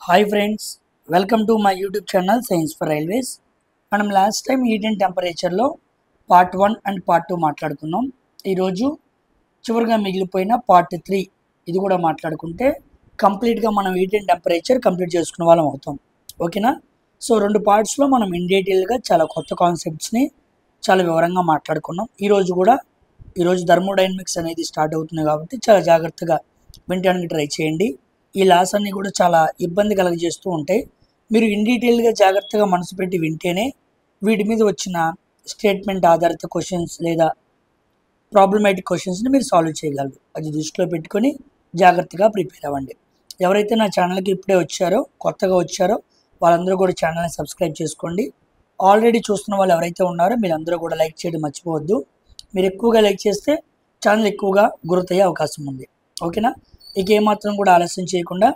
Hi friends, welcome to my YouTube channel Science for Railways. మనం last time heat and టెంపరేచర్లో part 1 and part 2 మాట్లాడుకున్నాం. ఈరోజు చివరిగా మిగిలిపోయిన పార్ట్ 3 ఇది కూడా మాట్లాడుకుంటే కంప్లీట్గా మనం హీట్ అండ్ టెంపరేచర్ కంప్లీట్ చేసుకున్న వాళ్ళం అవుతాం. ఓకేనా? సో రెండు పార్ట్స్లో మనం ఇన్ డీటెయిల్గా చాలా కొత్త కాన్సెప్ట్స్ని చాలా వివరంగా మాట్లాడుకున్నాం. ఈరోజు థర్మోడైనమిక్స్ అనేది స్టార్ట్ అవుతుంది కాబట్టి చాలా జాగ్రత్తగా వినడానికి ట్రై చేయండి. ఈ లాస్ అన్నీ కూడా చాలా ఇబ్బంది కలగజేస్తూ ఉంటాయి. మీరు ఇన్ డీటెయిల్గా జాగ్రత్తగా మనసు పెట్టి వింటేనే వీటి మీద వచ్చిన స్టేట్మెంట్ ఆధారిత క్వశ్చన్స్ లేదా ప్రాబ్లమాటిక్ క్వశ్చన్స్ని మీరు సాల్వ్ చేయగలరు. అది దృష్టిలో పెట్టుకొని జాగ్రత్తగా ప్రిపేర్ అవ్వండి. ఎవరైతే నా ఛానల్కి ఇప్పుడే కొత్తగా వచ్చారో వాళ్ళందరూ కూడా ఛానల్ని సబ్స్క్రైబ్ చేసుకోండి. ఆల్రెడీ చూస్తున్న వాళ్ళు ఎవరైతే ఉన్నారో మీరందరూ కూడా లైక్ చేయడం మర్చిపోవద్దు. మీరు ఎక్కువగా లైక్ చేస్తే ఛానల్ ఎక్కువగా గ్రోత్ అయ్యే అవకాశం ఉంది. ఓకేనా? ఇక ఏమాత్రం కూడా ఆలస్యం చేయకుండా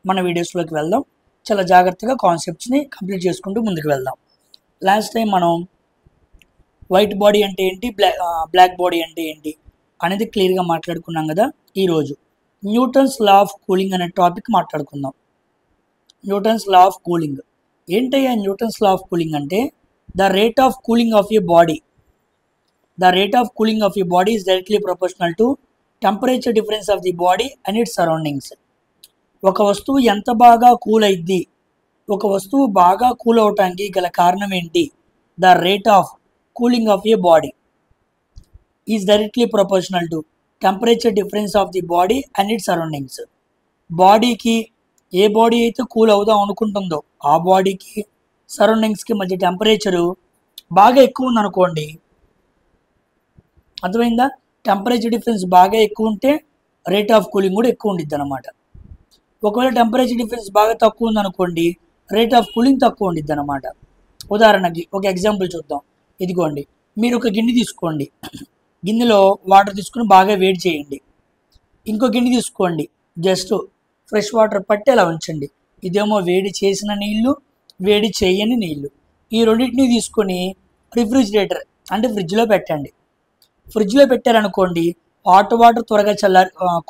మన వీడియోస్లోకి వెళ్దాం. చాలా జాగ్రత్తగా కాన్సెప్ట్స్ని కంప్లీట్ చేసుకుంటూ ముందుకు వెళ్దాం. లాస్ట్ టైం మనం వైట్ బాడీ అంటే ఏంటి, బ్లాక్ బాడీ అంటే ఏంటి అనేది క్లియర్గా మాట్లాడుకున్నాం కదా. ఈరోజు న్యూటన్స్ లా ఆఫ్ కూలింగ్ అనే టాపిక్ మాట్లాడుకుందాం. న్యూటన్స్ లా ఆఫ్ కూలింగ్ ఏంటయ్యా? న్యూటన్స్ లా ఆఫ్ కూలింగ్ అంటే the rate of cooling of A body is directly proportional to temperature difference of the body and its surroundings. ఒక వస్తువు ఎంత బాగా cool అయింది, ఒక వస్తువు బాగా కూల్ అవటానికి గల కారణం ఏంటి? The rate of cooling of A body is directly proportional to temperature difference of the body and it's surroundings. బాడీకి ఏ బాడీ అయితే కూల్ అవుదాం అనుకుంటుందో ఆ బాడీకి సరౌండింగ్స్కి మధ్య టెంపరేచరు బాగా ఎక్కువ ఉందనుకోండి, అర్థమైందా? టెంపరేచర్ డిఫరెన్స్ బాగా ఎక్కువ ఉంటే రేట్ ఆఫ్ కూలింగ్ కూడా ఎక్కువ ఉండిద్ది అనమాట. ఒకవేళ టెంపరేచర్ డిఫరెన్స్ బాగా తక్కువ ఉందనుకోండి, రేట్ ఆఫ్ కూలింగ్ తక్కువ ఉండిద్ది అనమాట. ఉదాహరణకి ఒక ఎగ్జాంపుల్ చూద్దాం. ఇదిగోండి, మీరు ఒక గిన్నె తీసుకోండి, గిన్నెలో వాటర్ తీసుకుని బాగా వేడి చేయండి. ఇంకో గిన్నె తీసుకోండి, జస్ట్ ఫ్రెష్ వాటర్ పట్టి అలా ఉంచండి. ఇదేమో వేడి చేసిన నీళ్లు, వేడి చేయని నీళ్లు. ఈ రెండింటిని తీసుకొని రిఫ్రిజిరేటర్ అంటే ఫ్రిడ్జ్లో పెట్టండి. ఫ్రిడ్జ్లో పెట్టారనుకోండి, హాట్ వాటర్ త్వరగా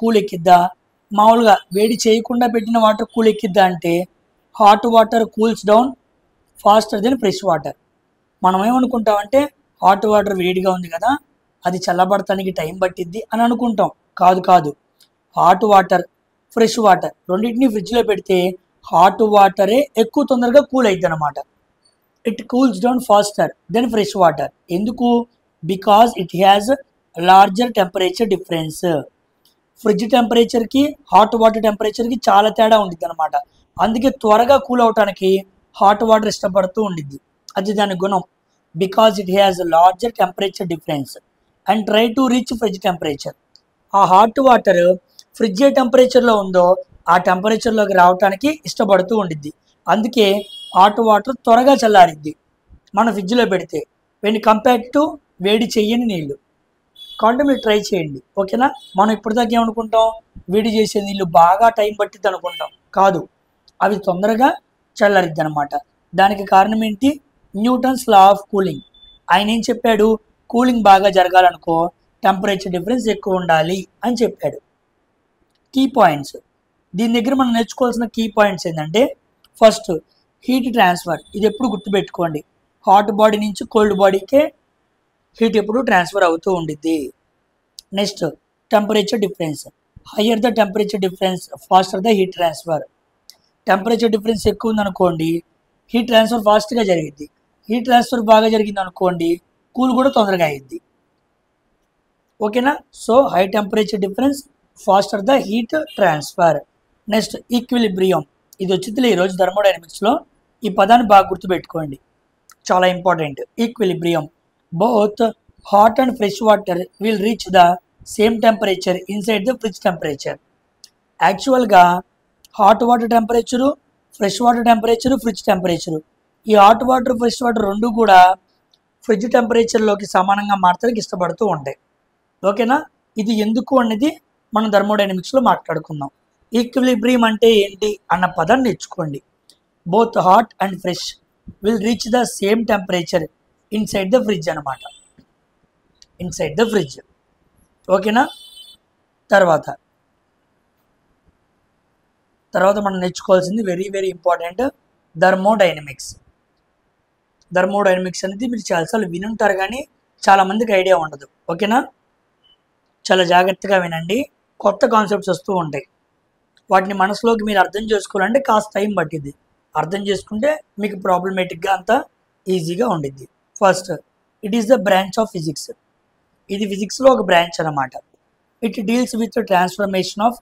కూల్ ఎక్కిద్దా, మామూలుగా వేడి చేయకుండా పెట్టిన వాటర్ కూల్ ఎక్కిద్దా అంటే hot water cools down faster then fresh water. మనం ఏమనుకుంటామంటే హాట్ వాటర్ వేడిగా ఉంది కదా, అది చల్లబడటానికి టైం పట్టిద్ది అని అనుకుంటాం. కాదు, హాట్ వాటర్ ఫ్రెష్ వాటర్ రెండింటిని ఫ్రిడ్జ్లో పెడితే హాట్ వాటరే ఎక్కువ తొందరగా కూల్ అవుతుంది అనమాట. It cools down faster then fresh water. ఎందుకు? Because it has larger temperature difference. Fridge టెంపరేచర్కి హాట్ వాటర్ టెంపరేచర్కి చాలా తేడా ఉండిద్ది అనమాట. అందుకే త్వరగా కూల్ అవటానికి హాట్ వాటర్ ఇష్టపడుతూ ఉండిద్ది. అది దాని గుణం. Because it has larger temperature difference and try to reach fridge temperature. ఆ హాట్ వాటర్ ఫ్రిడ్జ్ ఏ టెంపరేచర్లో ఉందో ఆ టెంపరేచర్లోకి రావడానికి ఇష్టపడుతూ ఉండిద్ది. అందుకే హాట్ వాటర్ త్వరగా చల్లారిద్ది మన ఫ్రిడ్జ్లో పెడితే వెన్ కంపేర్ టు వేడి చెయ్యని నీళ్ళు. కాబట్టి మీరు ట్రై చేయండి. ఓకేనా? మనం ఇప్పటిదాకా ఏమనుకుంటాం, వేడి చేసే నీళ్ళు బాగా టైం పట్టిద్ది అనుకుంటాం. కాదు, అవి తొందరగా చల్లారిద్ది అనమాట. దానికి కారణం ఏంటి? Newton's law of cooling. ఆయన ఏం చెప్పాడు? కూలింగ్ బాగా జరగాలనుకో టెంపరేచర్ డిఫరెన్స్ ఎక్కువ ఉండాలి అని చెప్పాడు. కీ పాయింట్స్, దీని దగ్గర మనం నేర్చుకోవాల్సిన కీ పాయింట్స్ ఏంటంటే, ఫస్ట్ హీట్ ట్రాన్స్ఫర్. ఇది ఎప్పుడు గుర్తుపెట్టుకోండి, హాట్ బాడీ నుంచి కోల్డ్ బాడీకే హీట్ ఎప్పుడు ట్రాన్స్ఫర్ అవుతూ ఉండిద్ది. Next temperature difference. Higher the temperature difference faster the heat transfer. Temperature difference ఎక్కువ ఉందనుకోండి, హీట్ ట్రాన్స్ఫర్ ఫాస్ట్గా జరిగిద్ది. హీట్ ట్రాన్స్ఫర్ బాగా జరిగింది అనుకోండి, కూల్ కూడా తొందరగా అయ్యిద్ది. ఓకేనా? So high temperature difference faster the heat transfer. Next equilibrium. ఇది వచ్చిందిలే ఈరోజు థర్మోడైనమిక్స్లో. ఈ పదాన్ని బాగా గుర్తుపెట్టుకోండి, చాలా important. Equilibrium. Both hot and fresh water will reach the same temperature inside the fridge temperature. యాక్చువల్గా hot water temperature, fresh water temperature, fridge temperature, ఈ హాట్ వాటర్ ఫ్రెష్ వాటర్ రెండు కూడా ఫ్రిడ్జ్ టెంపరేచర్లోకి సమానంగా మార్చడానికి ఇష్టపడుతూ ఉంటాయి. ఓకేనా? ఇది ఎందుకు అనేది మనం థర్మోడైనమిక్స్లో మాట్లాడుకుందాం. ఈక్విలిబ్రియం అంటే ఏంటి అన్న పదాన్ని నేర్చుకోండి. Both hot and fresh will reach the same temperature inside the fridge అనమాట. Inside the fridge. ఓకేనా? తర్వాత తర్వాత మనం నేర్చుకోవాల్సింది very very important thermodynamics. Thermodynamics అనేది మీరు చాలాసార్లు వినుంటారు కానీ చాలామందికి ఐడియా ఉండదు. ఓకేనా, చాలా జాగ్రత్తగా వినండి. కొత్త కాన్సెప్ట్స్ వస్తూ ఉంటాయి, వాటిని మనసులోకి మీరు అర్థం చేసుకోవాలంటే కాస్త టైం పట్టింది. అర్థం చేసుకుంటే మీకు ప్రాబ్లమేటిక్గా అంతా ఈజీగా ఉండిద్ది. First, it is the branch of physics. ఇది ఫిజిక్స్లో ఒక బ్రాంచ్ అన్నమాట. It deals with transformation of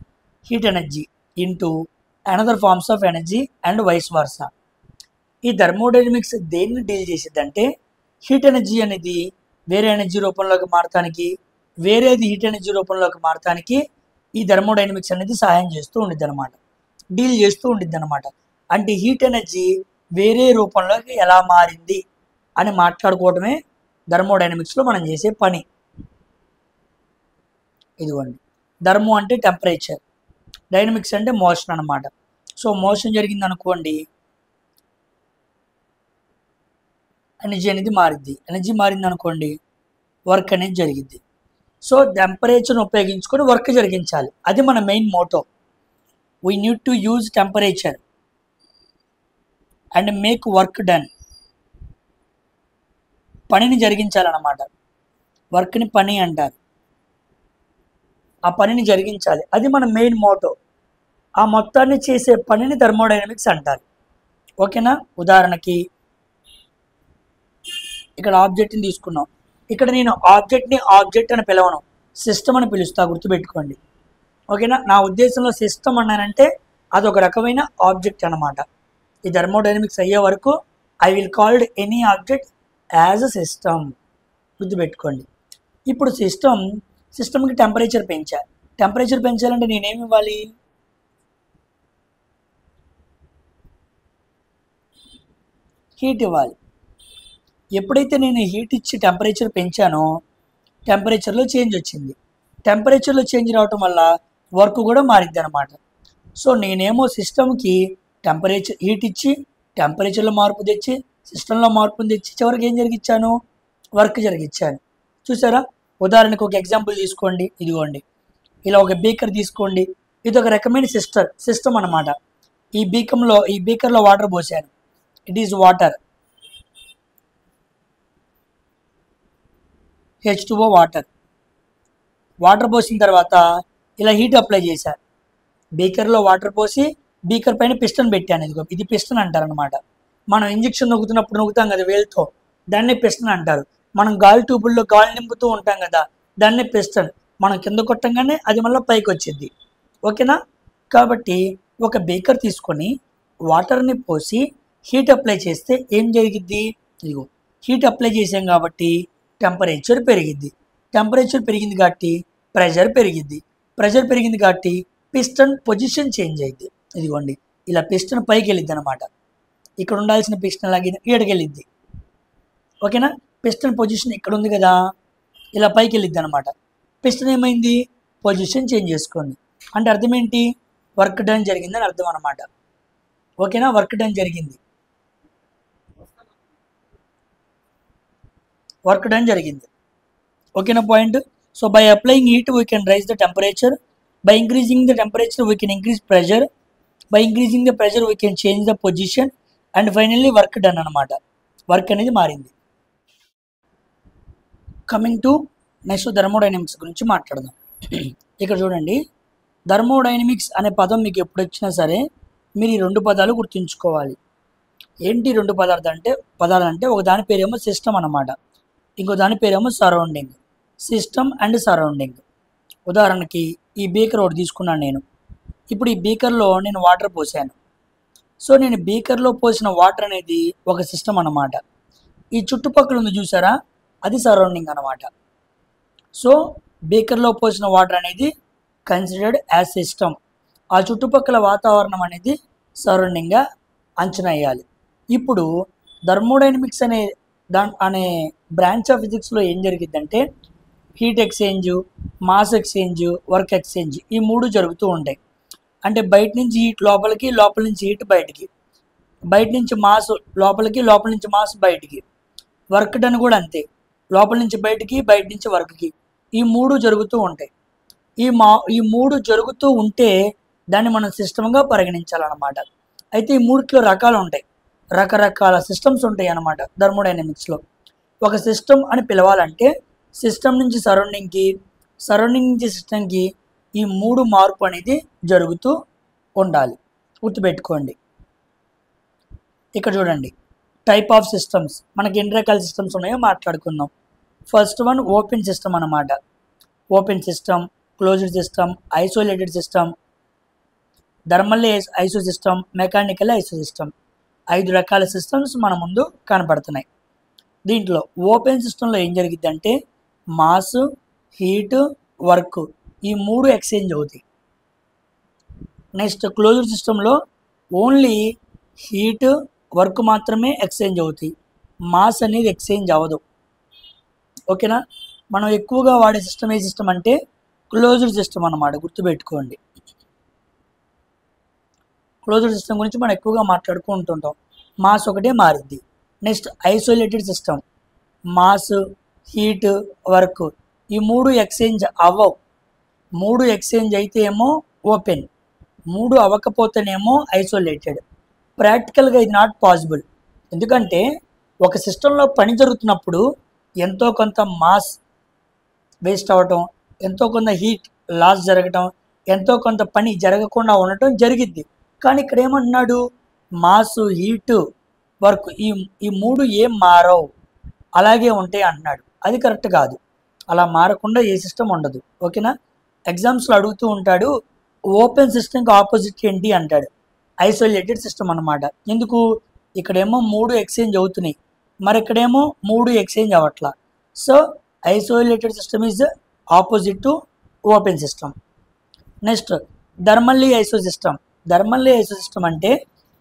heat energy into another forms of energy and vice versa. ఈ థర్మోడైనమిక్స్ దేన్ని డీల్ చేసిద్దంటే హీట్ ఎనర్జీ అనేది వేరే ఎనర్జీ రూపంలోకి మారటానికి, వేరేది హీట్ ఎనర్జీ రూపంలోకి మారటానికి ఈ థర్మోడైనమిక్స్ అనేది సహాయం చేస్తూ ఉండిద్ది అనమాట, డీల్ చేస్తూ ఉండిద్ది అనమాట. అంటే హీట్ ఎనర్జీ వేరే రూపంలోకి ఎలా మారింది అని మాట్లాడుకోవడమే థర్మోడైనమిక్స్లో మనం చేసే పని. ఇదిగోండి, థర్మో అంటే టెంపరేచర్, డైనమిక్స్ అంటే మోషన్ అనమాట. సో మోషన్ జరిగింది అనుకోండి, ఎనర్జీ అనేది మారిద్ది. ఎనర్జీ మారింది అనుకోండి, వర్క్ అనేది జరిగిద్ది. సో టెంపరేచర్ని ఉపయోగించుకొని వర్క్ జరిగించాలి, అది మన main motto. We need to use temperature and make work done. పనిని జరిగించాలన్నమాట, వర్క్ని పని అంటారు. ఆ పనిని జరిగించాలి, అది మన మెయిన్ మోటో. ఆ మొత్తాన్ని చేసే పనిని థర్మోడైనమిక్స్ అంటారు. ఓకేనా, ఉదాహరణకి ఇక్కడ ఆబ్జెక్ట్ని తీసుకున్నాం. ఇక్కడ నేను ఆబ్జెక్ట్ని ఆబ్జెక్ట్ అని పిలవను, సిస్టమ్ అని పిలుస్తా, గుర్తుపెట్టుకోండి. ఓకేనా, నా ఉద్దేశంలో సిస్టమ్ అన్నానంటే అదొక రకమైన ఆబ్జెక్ట్ అనమాట. ఈ థర్మోడైనమిక్స్ అయ్యే వరకు I will called any object as a system, గుర్తుపెట్టుకోండి. ఇప్పుడు సిస్టమ్కి టెంపరేచర్ టెంపరేచర్ పెంచాలంటే నేనేమి ఇవ్వాలి? హీట్ ఇవ్వాలి. ఎప్పుడైతే నేను హీట్ ఇచ్చి టెంపరేచర్ పెంచానో టెంపరేచర్లో చేంజ్ వచ్చింది. టెంపరేచర్లో చేంజ్ రావటం వల్ల వర్క్ కూడా మారిద్ది అనమాట. సో నేనేమో సిస్టమ్కి టెంపరేచర్ హీట్ ఇచ్చి టెంపరేచర్లో మార్పు తెచ్చి సిస్టంలో మార్పుని తెచ్చి చివరికి ఏం జరిగించాను? వర్క్ జరిగించాను. చూసారా? ఉదాహరణకు ఒక ఎగ్జాంపుల్ తీసుకోండి. ఇదిగోండి, ఇలా ఒక బీకర్ తీసుకోండి. ఇది ఒక రకమైన సిస్టమ్ అనమాట. ఈ బీకర్లో వాటర్ పోసాను. It is water, H2O water పోసిన తర్వాత ఇలా హీట్ అప్లై చేశాను. బీకర్లో వాటర్ పోసి బీకర్ పైన పిస్టన్ పెట్టాను. ఇదిగో ఇది పిస్టన్ అంటారు అనమాట. మనం ఇంజెక్షన్ నొక్కుతాం కదా వేలుతో, దాన్నే పిస్టన్ అంటారు. మనం గాలి ట్యూబుల్లో గాలి నింపుతూ ఉంటాం కదా, దాన్నే పిస్టన్. మనం కింద కొట్టంగానే అది మళ్ళీ పైకి వచ్చింది. ఓకేనా? కాబట్టి ఒక బీకర్ తీసుకొని వాటర్ని పోసి హీట్ అప్లై చేస్తే ఏం జరిగిద్ది? ఇదిగో హీట్ అప్లై చేసాం కాబట్టి టెంపరేచర్ పెరిగిద్ది. టెంపరేచర్ పెరిగింది కాబట్టి ప్రెషర్ పెరిగిద్ది. ప్రెషర్ పెరిగింది కాబట్టి పిస్టన్ పొజిషన్ చేంజ్ అయ్యిద్ది. ఇదిగోండి, ఇలా పిస్టన్ పైకి వెళ్ళిద్ది అనమాట. ఇక్కడ ఉండాల్సిన పిస్టన్ లాగే ఈడకి వెళ్ళిద్ది. ఓకేనా? పిస్టన్ పొజిషన్ ఇక్కడ ఉంది కదా, ఇలా పైకి వెళ్ళిద్ది అనమాట. పిస్టన్ ఏమైంది? పొజిషన్ చేంజ్ చేసుకోండి. అంటే అర్థం ఏంటి? వర్క్ డన్ జరిగిందని అర్థం అనమాట. ఓకేనా? వర్క్ డన్ జరిగింది, వర్క్ డన్ జరిగింది. ఓకేనా point? So by applying heat we can raise the temperature. By increasing the temperature we can increase pressure. By increasing the pressure we can change the position. And finally work done అనమాట. Work అనేది మారింది. Coming to next thermodynamics గురించి మాట్లాడదాం. ఇక్కడ చూడండి, thermodynamics అనే పదం మీకు ఎప్పుడు వచ్చినా సరే మీరు ఈ రెండు పదాలు గుర్తుంచుకోవాలి. ఏంటి రెండు పదాలు అంటే ఒక దాని పేరేమో సిస్టమ్ అన్నమాట, ఇంకో దాని పేరేమో సరౌండింగ్. System and surrounding. ఉదాహరణకి ఈ బీకర్ ఒకటి తీసుకున్నాను నేను. ఇప్పుడు ఈ బీకర్లో నేను వాటర్ పోసాను. సో నేను బీకర్లో పోసిన వాటర్ అనేది ఒక సిస్టమ్ అన్నమాట. ఈ చుట్టుపక్కల ఉంది చూసారా, అది సరౌండింగ్ అన్నమాట. సో బీకర్లో పోసిన వాటర్ అనేది కన్సిడర్డ్ యాజ్ సిస్టమ్. ఆ చుట్టుపక్కల వాతావరణం అనేది సరౌండింగ్గా అంచనా వేయాలి. ఇప్పుడు థర్మోడైనమిక్స్ అనే బ్రాంచ్ ఆఫ్ ఫిజిక్స్లో ఏం జరిగిద్దంటే heat exchange, mass exchange, work exchange, ఈ మూడు జరుగుతూ ఉంటాయి. అంటే బయట నుంచి హీట్ లోపలికి, లోపల నుంచి హీట్ బయటికి, బయట నుంచి మాస్ లోపలికి, లోపల నుంచి మాస్ బయటికి. వర్క్ డన్ కూడా అంతే, లోపల నుంచి బయటికి, బయట నుంచి వర్క్కి. ఈ మూడు జరుగుతూ ఉంటాయి. ఈ మూడు జరుగుతూ ఉంటే దాన్ని మనం సిస్టమ్గా పరిగణించాలన్నమాట. అయితే ఈ మూడిట్లో రకాలు ఉంటాయి, రకరకాల సిస్టమ్స్ ఉంటాయి అన్నమాట థర్మోడైనమిక్స్లో. ఒక సిస్టమ్ అని పిలవాలంటే సిస్టమ్ నుంచి సరౌండింగ్కి, సరౌండింగ్ నుంచి సిస్టమ్కి ఈ మూడు మార్పు అనేది జరుగుతూ ఉండాలి. గుర్తుపెట్టుకోండి. ఇక్కడ చూడండి, టైప్ ఆఫ్ సిస్టమ్స్ మనకి ఎన్ని రకాల సిస్టమ్స్ ఉన్నాయో మాట్లాడుకుందాం. ఫస్ట్ వన్ ఓపెన్ సిస్టమ్ అన్నమాట. Open system, closed system, isolated system, thermal iso system, mechanical iso system. 5 రకాల సిస్టమ్స్ మన ముందు కనపడుతున్నాయి. దీంట్లో ఓపెన్ సిస్టంలో ఏం జరిగిద్దంటే మాస్, హీట్, వర్క్ ఈ మూడు ఎక్స్చేంజ్ అవుతాయి. నెక్స్ట్ క్లోజ్డ్ సిస్టంలో ఓన్లీ హీట్, వర్క్ మాత్రమే ఎక్స్చేంజ్ అవుతాయి, మాస్ అనేది ఎక్స్చేంజ్ అవ్వదు. ఓకేనా. మనం ఎక్కువగా వాడే సిస్టమ్ ఏ సిస్టమ్ అంటే క్లోజ్డ్ సిస్టమ్ అన్నమాట. గుర్తుపెట్టుకోండి. క్లోజ్డ్ సిస్టమ్ గురించి మనం ఎక్కువగా మాట్లాడుకుంటుంటాం. మాస్ ఒకటే మారిద్ది. Next isolated system, mass, heat, work ఈ మూడు ఎక్స్చేంజ్ అవ్వవు. మూడు ఎక్స్చేంజ్ అయితే ఏమో ఓపెన్, మూడు అవ్వకపోతేనేమో ఐసోలేటెడ్. ప్రాక్టికల్గా ఇది నాట్ పాసిబుల్. ఎందుకంటే ఒక సిస్టంలో పని జరుగుతున్నప్పుడు ఎంతో కొంత మాస్ వేస్ట్ అవ్వటం, ఎంతో కొంత హీట్ లాస్ జరగటం, ఎంతో కొంత పని జరగకుండా ఉండటం జరిగిద్ది. కానీ ఇక్కడ ఏమంటున్నాడు, మాస్, హీట్, వర్క్ ఈ మూడు ఏం మారవు, అలాగే ఉంటాయి అంటున్నాడు. అది కరెక్ట్ కాదు. అలా మారకుండా ఏ సిస్టమ్ ఉండదు. ఓకేనా. ఎగ్జామ్స్లో అడుగుతూ ఉంటాడు, ఓపెన్ సిస్టమ్కి ఆపోజిట్ ఏంటి అంటాడు. ఐసోలేటెడ్ సిస్టమ్ అన్నమాట. ఎందుకు, ఇక్కడేమో మూడు ఎక్స్చేంజ్ అవుతున్నాయి, మరి ఇక్కడేమో మూడు ఎక్స్చేంజ్ అవ్వట్లా. So isolated system is opposite to open system. Next thermally iso system. Thermally iso system అంటే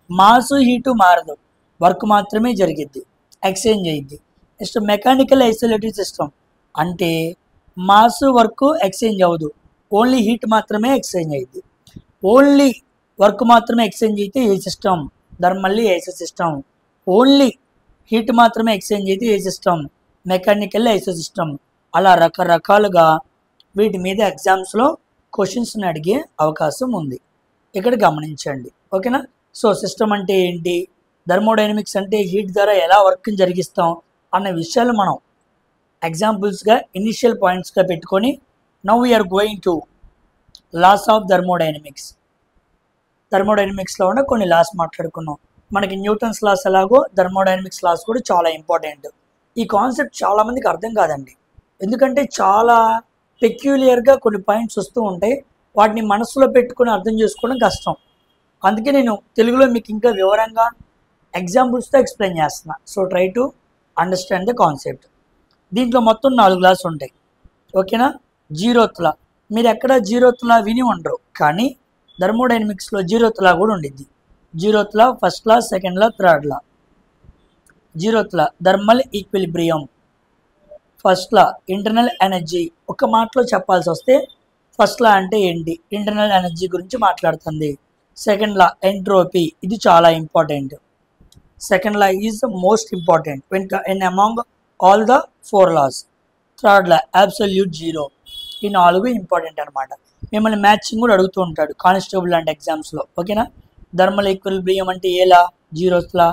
మాసు, హీటు మారదు, వర్క్ మాత్రమే జరిగిద్ది, ఎక్స్చేంజ్ అయ్యిద్ది. నెక్స్ట్ మెకానికల్ ఐసోలేటెడ్ సిస్టమ్ అంటే మాసు, వర్క్ ఎక్స్చేంజ్ అవ్వదు, ఓన్లీ హీట్ మాత్రమే ఎక్స్చేంజ్ అయ్యిద్ది. ఓన్లీ వర్క్ మాత్రమే ఎక్స్చేంజ్ అయితే ఏ system, thermally iso system. Only heat మాత్రమే ఎక్స్చేంజ్ అయితే ఏ సిస్టమ్, మెకానికల్ ఐసో సిస్టమ్. అలా రకరకాలుగా వీటి మీద ఎగ్జామ్స్లో క్వశ్చన్స్ని అడిగే అవకాశం ఉంది. ఇక్కడ గమనించండి. ఓకేనా. సో సిస్టమ్ అంటే ఏంటి, థర్మోడైనమిక్స్ అంటే హీట్ ద్వారా ఎలా వర్క్ని జరిగిస్తాం అన్న విషయాలు మనం ఎగ్జాంపుల్స్గా ఇనిషియల్ పాయింట్స్గా పెట్టుకొని now we're going to laws of thermodynamics. థర్మోడైనమిక్స్లో ఉన్న కొన్ని లాస్ మాట్లాడుకున్నాం. మనకి న్యూటన్స్ లాస్ ఎలాగో థర్మోడైనమిక్స్ లాస్ కూడా చాలా ఇంపార్టెంట్. ఈ కాన్సెప్ట్ చాలామందికి అర్థం కాదండి. ఎందుకంటే చాలా పెక్యులియర్గా కొన్ని పాయింట్స్ వస్తూ ఉంటాయి, వాటిని మనసులో పెట్టుకొని అర్థం చేసుకోవడం కష్టం. అందుకే నేను తెలుగులో మీకు ఇంకా వివరంగా ఎగ్జాంపుల్స్తో ఎక్స్ప్లెయిన్ చేస్తున్నా. So try to understand the concept. దీంట్లో మొత్తం 4 లాస్ ఉంటాయి. ఓకేనా. జీరోత్ లా మీరు ఎక్కడ జీరోత్ లా విని ఉండరు, కానీ థర్మోడైనమిక్స్లో జీరోత్ లా కూడా ఉండిద్ది. Zeroth law first law, second law, third law. Zeroth law thermal equilibrium. First law internal energy. ఒక మాటలో చెప్పాల్సి వస్తే ఫస్ట్ లా అంటే ఏంటి, ఇంటర్నల్ ఎనర్జీ గురించి మాట్లాడుతుంది. సెకండ్ లా ఎంట్రోపీ, ఇది చాలా important. Second law is the most important in among all the 4 laws. Third law absolute zero. ఈ 4 ఇంపార్టెంట్ అనమాట. మిమ్మల్ని మ్యాచింగ్ కూడా అడుగుతూ ఉంటాడు కానిస్టేబుల్ లాంటి ఎగ్జామ్స్లో. ఓకేనా. థర్మల్ ఈక్విలిబ్రియం అంటే ఏ లా, జీరోత్ లా,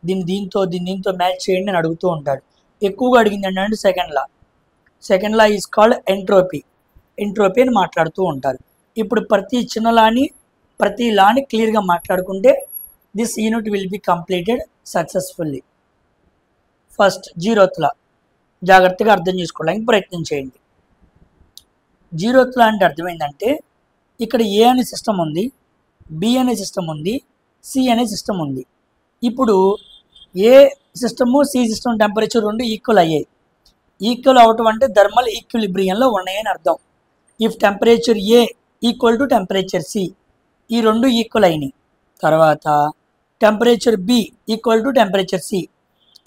దీంతో మ్యాచ్ చేయండి అని అడుగుతూ ఉంటాడు. ఎక్కువగా అడిగింది ఏంటంటే second law. Second law is called entropy. Entropy అని మాట్లాడుతూ ఉంటారు. ఇప్పుడు ప్రతి చిన్న లాని, ప్రతి లాని క్లియర్గా మాట్లాడుకుంటే this unit will be completed successfully. First zeroth లా జాగ్రత్తగా అర్థం చేసుకోవడానికి ప్రయత్నం చేయండి. జీరోత్ లా అంటే అర్థమైందంటే ఇక్కడ ఏ అనే సిస్టమ్ ఉంది, బి అనే సిస్టమ్ ఉంది, సి అనే సిస్టమ్ ఉంది. ఇప్పుడు A system, C system temperature 2 equal అయ్యాయి. ఈక్వల్ అవటం అంటే థర్మల్ ఈక్విలిబ్రియంలో ఉన్నాయని అర్థం. If temperature A equal to temperature C, ఈ 2 ఈక్వల్ అయినాయి. తర్వాత temperature B equal to temperature C,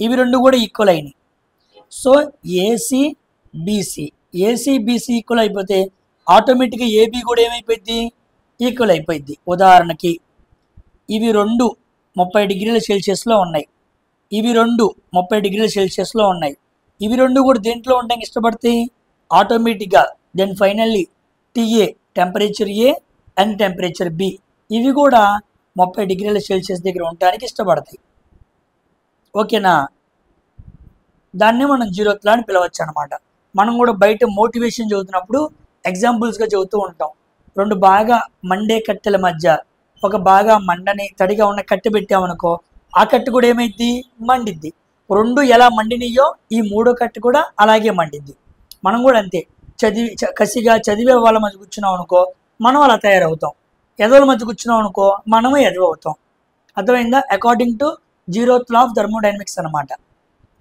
ఇవి 2 కూడా ఈక్వల్ అయినాయి. So AC BC, AC BC equal అయిపోతే ఆటోమేటిక్గా ఏబీ కూడా ఏమైపోయింది, ఈక్వల్ అయిపోయింది. ఉదాహరణకి ఇవి 2 30 డిగ్రీల సెల్సియస్లో ఉన్నాయి, ఇవి 2 30 డిగ్రీల సెల్సియస్లో ఉన్నాయి. ఇవి 2 కూడా దేంట్లో ఉండడానికి ఇష్టపడతాయి, ఆటోమేటిక్గా. Then finally TA temperature A and temperature B, ఇవి కూడా 30 డిగ్రీల సెల్సియస్ దగ్గర ఉండడానికి ఇష్టపడతాయి. ఓకేనా, దాన్నే మనం జీరోత్ లా అని పిలవచ్చు అనమాట. మనం కూడా బయట మోటివేషన్ చదువుతున్నప్పుడు ఎగ్జాంపుల్స్గా చదువుతూ ఉంటాం. రెండు బాగా మండే కట్టెల మధ్య ఒక బాగా మండని తడిగా ఉన్న కట్టె పెట్టామనుకో, ఆ కట్టె కూడా ఏమైద్ది, మండిద్ది. రెండు ఎలా మండినయో ఈ మూడో కట్టె కూడా అలాగే మండిద్ది. మనం కూడా అంతే, కసిగా చదివే వాళ్ళ మధ్య కూర్చున్నాం అనుకో మనం అలా తయారవుతాం, ఎదవల మధ్య కూర్చున్నాం అనుకో మనమే ఎదవ అవుతాం. అర్థమైందా? According to zeroth law of thermodynamics అనమాట.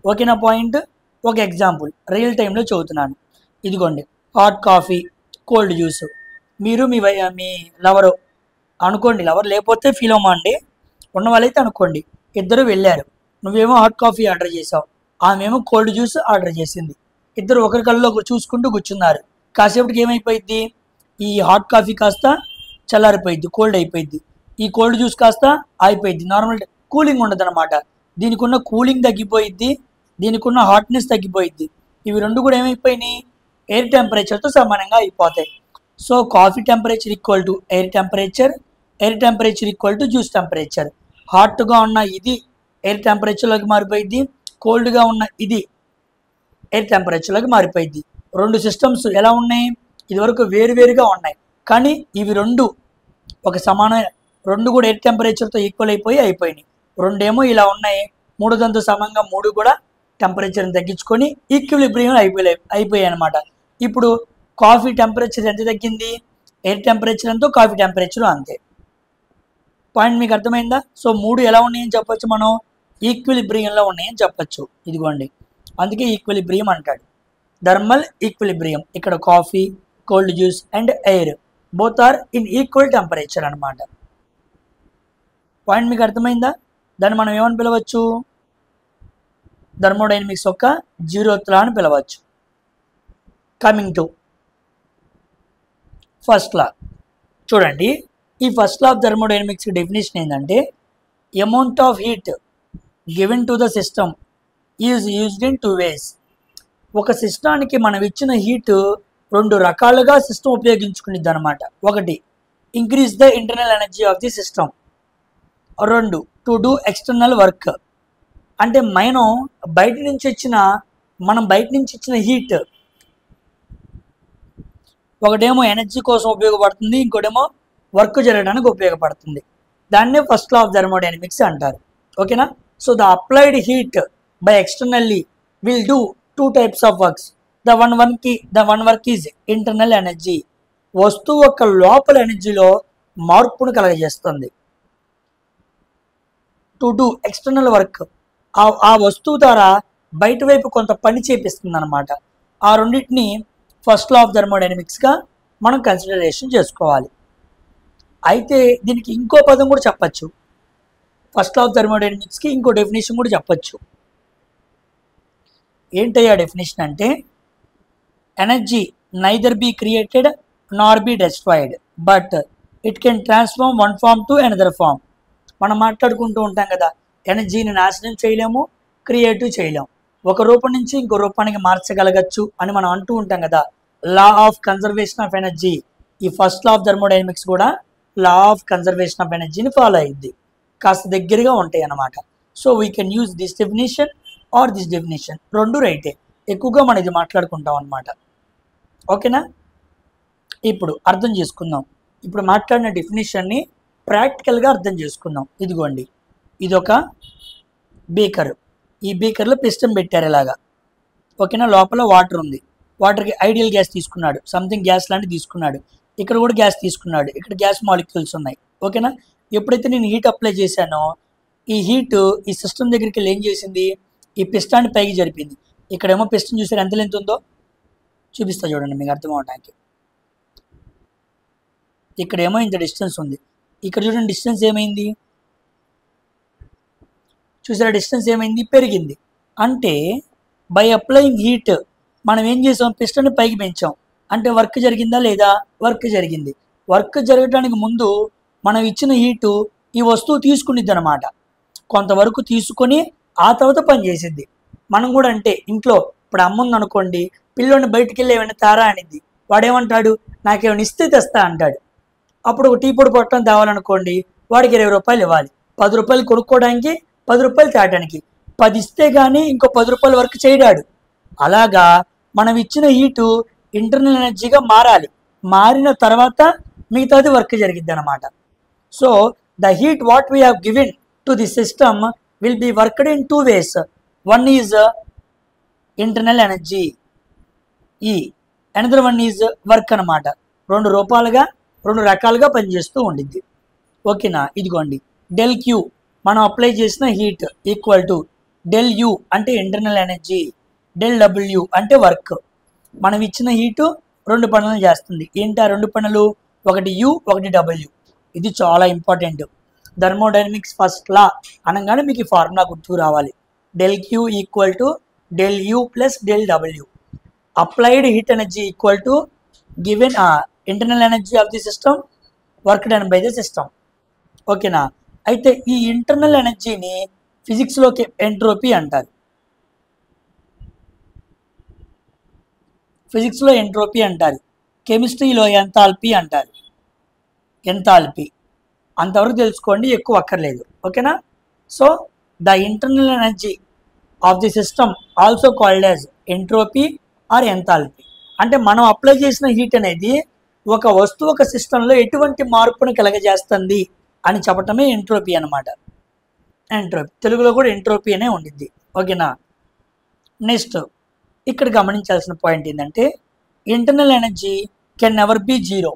ఓకేనా పాయింట్? ఒక ఎగ్జాంపుల్ రియల్ టైంలో చదువుతున్నాను. ఇదిగోండి, హాట్ కాఫీ, కోల్డ్ జ్యూస్. మీరు మీ లవరు అనుకోండి, లవర్ లేకపోతే ఫీల్ అవ్వమండి, ఉన్న వాళ్ళైతే అనుకోండి, ఇద్దరు వెళ్ళారు. నువ్వేమో హాట్ కాఫీ ఆర్డర్ చేసావు, ఆమెమో కోల్డ్ జ్యూస్ ఆర్డర్ చేసింది. ఇద్దరు ఒకరి కళ్ళలో చూసుకుంటూ కూర్చున్నారు. కాసేపటికి ఏమైపోయింది, ఈ హాట్ కాఫీ కాస్త చల్లారిపోయింది, కోల్డ్ అయిపోయింది. ఈ కోల్డ్ జ్యూస్ కాస్త అయిపోయింది, నార్మల్ కూలింగ్ ఉండదు అనమాట. దీనికి ఉన్న కూలింగ్ తగ్గిపోయిద్ది, దీనికి ఉన్న హాట్నెస్ తగ్గిపోయిద్ది. ఇవి రెండు కూడా ఏమైపోయినాయి, ఎయిర్ టెంపరేచర్తో సమానంగా అయిపోతాయి. So coffee temperature equal to air temperature, air temperature equal to juice temperature. హాట్గా ఉన్న ఇది ఎయిర్ టెంపరేచర్లోకి మారిపోయింది, కోల్డ్గా ఉన్న ఇది ఎయిర్ టెంపరేచర్లోకి మారిపోయింది. రెండు సిస్టమ్స్ ఎలా ఉన్నాయి, ఇదివరకు వేరువేరుగా ఉన్నాయి, కానీ ఇవి రెండు ఒక సమానమైన, రెండు కూడా ఎయిర్ టెంపరేచర్తో ఈక్వల్ అయిపోయినాయి. రెండేమో ఇలా ఉన్నాయి, మూడో దాంతో సమంగా మూడు కూడా టెంపరేచర్ని తగ్గించుకొని ఈక్విలిబ్రియం అయిపోయాయి అనమాట. ఇప్పుడు కాఫీ టెంపరేచర్ ఎంత తగ్గింది, ఎయిర్ టెంపరేచర్ ఎంతో కాఫీ టెంపరేచర్ అంతే. పాయింట్ మీకు అర్థమైందా? సో మూడు ఎలా ఉన్నాయని చెప్పొచ్చు, మనం ఈక్విలిబ్రియంలో ఉన్నాయని చెప్పచ్చు. ఇదిగోండి, అందుకే ఈక్విలిబ్రియం అంటాడు, థర్మల్ ఈక్విలిబ్రియం. ఇక్కడ coffee, cold juice and air both are in equal temperature అనమాట. పాయింట్ మీకు అర్థమైందా? దాన్ని మనం ఏమని పిలవచ్చు, థర్మోడైనమిక్స్ యొక్క జీరోత్ లా అని పిలవచ్చు. కమింగ్ టు ఫస్ట్ లా, చూడండి, ఈ first law of thermodynamics definition ఏంటంటే, amount of heat given to the system is used in 2 ways. ఒక సిస్టానికి మనం ఇచ్చిన హీట్ రెండు రకాలుగా సిస్టమ్ ఉపయోగించుకునిద్ది అనమాట. ఒకటి, increase the internal energy of the system. రెండు, టు డూ ఎక్స్టర్నల్ వర్క్. అంటే మనం బయట నుంచి ఇచ్చిన హీట్ ఒకటేమో ఎనర్జీ కోసం ఉపయోగపడుతుంది, ఇంకోటేమో వర్క్ జరగడానికి ఉపయోగపడుతుంది. దాన్నే ఫస్ట్ లా ఆఫ్ థర్మోడైనమిక్స్ అంటారు. ఓకేనా? So the applied heat by externally will do 2 types of works. The one work is internal energy. వస్తువు యొక్క లోపల ఎనర్జీలో మార్పును కలగజేస్తుంది. టు డూ ఎక్స్టర్నల్ వర్క్, ఆ వస్తువు ద్వారా బయట వైపు కొంత పని చేపిస్తుంది అనమాట. ఆ రెండింటిని ఫస్ట్ లా ఆఫ్ థర్మోడైనమిక్స్గా మనం కన్సిడరేషన్ చేసుకోవాలి. అయితే దీనికి ఇంకో పదం కూడా చెప్పచ్చు, ఫస్ట్ లా ఆఫ్ థర్మోడైనమిక్స్కి ఇంకో డెఫినేషన్ కూడా చెప్పచ్చు. ఏంటయ్యా డెఫినేషన్ అంటే, energy neither be created nor be destroyed but it can transform one form to another form. మనం మాట్లాడుకుంటూ ఉంటాం కదా, ఎనర్జీని నాశనం చేయలేము, క్రియేటివ్ చేయలేము, ఒక రూపం నుంచి ఇంకో రూపానికి మార్చగలగచ్చు అని మనం అంటూ ఉంటాం కదా. Law of conservation of energy, ఈ ఫస్ట్ లా ఆఫ్ థర్మోడైనమిక్స్ కూడా లా ఆఫ్ కన్జర్వేషన్ ఆఫ్ ఎనర్జీని ఫాలో అయ్యింది, కాస్త దగ్గరగా ఉంటాయి అన్నమాట. So we can use this definition are this definition, రెండు రైటే, ఎక్కువగా మనం ఇది మాట్లాడుకుంటాం అనమాట. ఓకేనా? ఇప్పుడు అర్థం చేసుకుందాం. ఇప్పుడు మాట్లాడిన డెఫినేషన్ని ప్రాక్టికల్గా అర్థం చేసుకుందాం. ఇదిగోండి, ఇదొక బీకర్, ఈ బీకర్లో పిస్టన్ పెట్టారు ఇలాగా. ఓకేనా? లోపల వాటర్ ఉంది, వాటర్కి ఐడియల్ గ్యాస్ తీసుకున్నాడు, సంథింగ్ గ్యాస్ లాంటివి తీసుకున్నాడు, ఇక్కడ కూడా గ్యాస్ తీసుకున్నాడు, ఇక్కడ గ్యాస్ మాలిక్యూల్స్ ఉన్నాయి. ఓకేనా? ఎప్పుడైతే నేను హీట్ అప్లై చేశానో ఈ హీట్ ఈ సిస్టమ్ దగ్గరికి వెళ్ళి ఏం చేసింది, ఈ పిస్టాన్ని పైకి జరిపింది. ఇక్కడేమో పిస్టన్ చూసారు ఎంత లెంత్ ఉందో, చూపిస్తా చూడండి మీకు అర్థం అవడానికి. ఇక్కడేమో ఇంత డిస్టెన్స్ ఉంది, ఇక్కడ చూడండి డిస్టెన్స్ ఏమైంది, చూసారా డిస్టెన్స్ ఏమైంది, పెరిగింది. అంటే బై అప్లయింగ్ హీట్ మనం ఏం చేసాం, పిస్టన్ని పైకి పెంచాం, అంటే వర్క్ జరిగిందా లేదా, వర్క్ జరిగింది. వర్క్ జరగడానికి ముందు మనం ఇచ్చిన హీటు ఈ వస్తువు తీసుకునిద్ది అనమాట, కొంతవరకు తీసుకొని ఆ తర్వాత పని చేసిద్ది. మనం కూడా అంటే ఇంట్లో ఇప్పుడు అమ్మ ఉంది అనుకోండి, పిల్లోని బయటికి వెళ్ళి ఏమైనా తారా అనిద్ది, వాడేమంటాడు, నాకేమైనా ఇస్తే తెస్తా అంటాడు. అప్పుడు ఒక టీ పొడి పొట్టం తేవాలనుకోండి, వాడికి 20 రూపాయలు ఇవ్వాలి. 10 రూపాయలు కొనుక్కోవడానికి, 10 రూపాయలు తేటానికి. 10 ఇస్తే కానీ ఇంకో 10 రూపాయల వరకు చేయడాడు. అలాగా మనం ఇచ్చిన హీటు ఇంటర్నల్ ఎనర్జీగా మారాలి. మారిన తర్వాత మిగతాది వర్క్ జరిగిద్ది అనమాట. So the heat what we have given to the system will be worked in 2 ways. One is internal energy, another one is work అనమాట. 2 రకాలుగా పనిచేస్తూ ఉండిద్ది. ఓకేనా? ఇదిగోండి, డెల్ క్యూ మనం అప్లై చేసిన heat equal to del U అంటే internal energy, del W అంటే వర్క్. మనం ఇచ్చిన హీటు 2 పనులు చేస్తుంది. ఏంటి ఆ 2 పనులు? ఒకటి యూ, ఒకటి డబ్ల్యూ. ఇది చాలా ఇంపార్టెంట్. థర్మోడైనమిక్స్ ఫస్ట్ లా అనగానే మీకు ఈ ఫార్ములా గుర్తుకు రావాలి. Del Q equal to del U plus del W. Applied heat energy equal to given internal energy of the system work done by the system. ఓకేనా? అయితే ఈ ఇంటర్నల్ ఎనర్జీని ఫిజిక్స్లోకి ఎంట్రోపీ అంటారు. ఫిజిక్స్లో ఎంట్రోపీ అంటారు, కెమిస్ట్రీలో ఎంథాల్పీ అంటారు. ఎంథాల్పీ అంతవరకు తెలుసుకోండి, ఎక్కువ అక్కర్లేదు. ఓకేనా? So the internal energy of the system also called as entropy or enthalpy. అంటే మనం అప్లై చేసిన హీట్ అనేది ఒక వస్తువు ఒక సిస్టంలో ఎటువంటి మార్పును కలగజేస్తుంది అని చెప్పటమే ఎంట్రోపీ అనమాట. ఎంట్రోపీ తెలుగులో కూడా ఎంట్రోపీ అనే ఉండిద్ది. ఓకేనా? నెక్స్ట్ ఇక్కడ గమనించాల్సిన పాయింట్ ఏంటంటే internal energy can never be zero.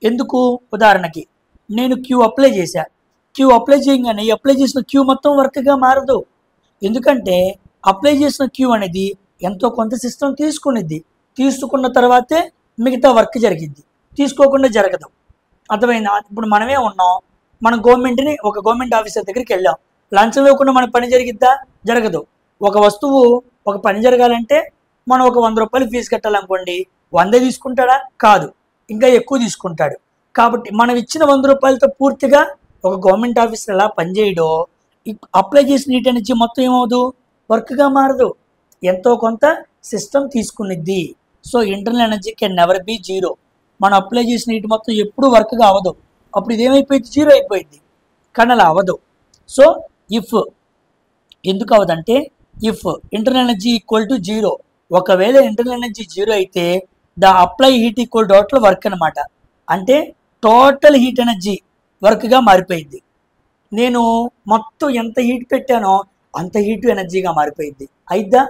ఎందుకు? ఉదాహరణకి నేను క్యూ అప్లై చేశా. క్యూ అప్లై చేయగానే అప్లై చేసిన క్యూ మొత్తం వర్క్గా మారదు. ఎందుకంటే అప్లై చేసిన క్యూ అనేది ఎంతో కొంత సిస్టమ్ తీసుకునిద్ది. తీసుకున్న తర్వాతే మిగతా వర్క్ జరిగిద్ది, తీసుకోకుండా జరగదు. అర్థమైందా? ఇప్పుడు మనమే ఉన్నాం, మన ఒక గవర్నమెంట్ ఆఫీసర్ దగ్గరికి వెళ్ళాం. లంచం ఇవ్వకుండా మన పని జరిగిద్దా? జరగదు. ఒక వస్తువు ఒక పని జరగాలంటే మనం ఒక 100 రూపాయలు ఫీజు కట్టాలనుకోండి, 100 తీసుకుంటాడా? కాదు, ఇంకా ఎక్కువ తీసుకుంటాడు. కాబట్టి మనం ఇచ్చిన 100 రూపాయలతో పూర్తిగా ఒక గవర్నమెంట్ ఆఫీసర్ ఎలా పనిచేయడో అప్లై చేసిన హీట్ ఎనర్జీ మొత్తం ఏమవుదు? వర్క్గా మారదు, ఎంతో కొంత సిస్టమ్ తీసుకునిద్ది. So internal energy can never be zero. మనం అప్లై చేసిన హీట్ మొత్తం ఎప్పుడు వర్క్గా అవ్వదు. అప్పుడు ఇదేమైపోయింది? జీరో అయిపోయింది. కానీ అలా అవ్వదు. సో ఇఫ్ ఎందుకు అవ్వదంటే if internal energy equal to zero, ఒకవేళ ఇంటర్నల్ ఎనర్జీ జీరో అయితే the apply heat equal total work అనమాట. అంటే టోటల్ హీట్ ఎనర్జీ వర్క్గా మారిపోయింది. నేను మొత్తం ఎంత హీట్ పెట్టానో అంత హీట్ ఎనర్జీగా మారిపోయింది. అయిద్దా?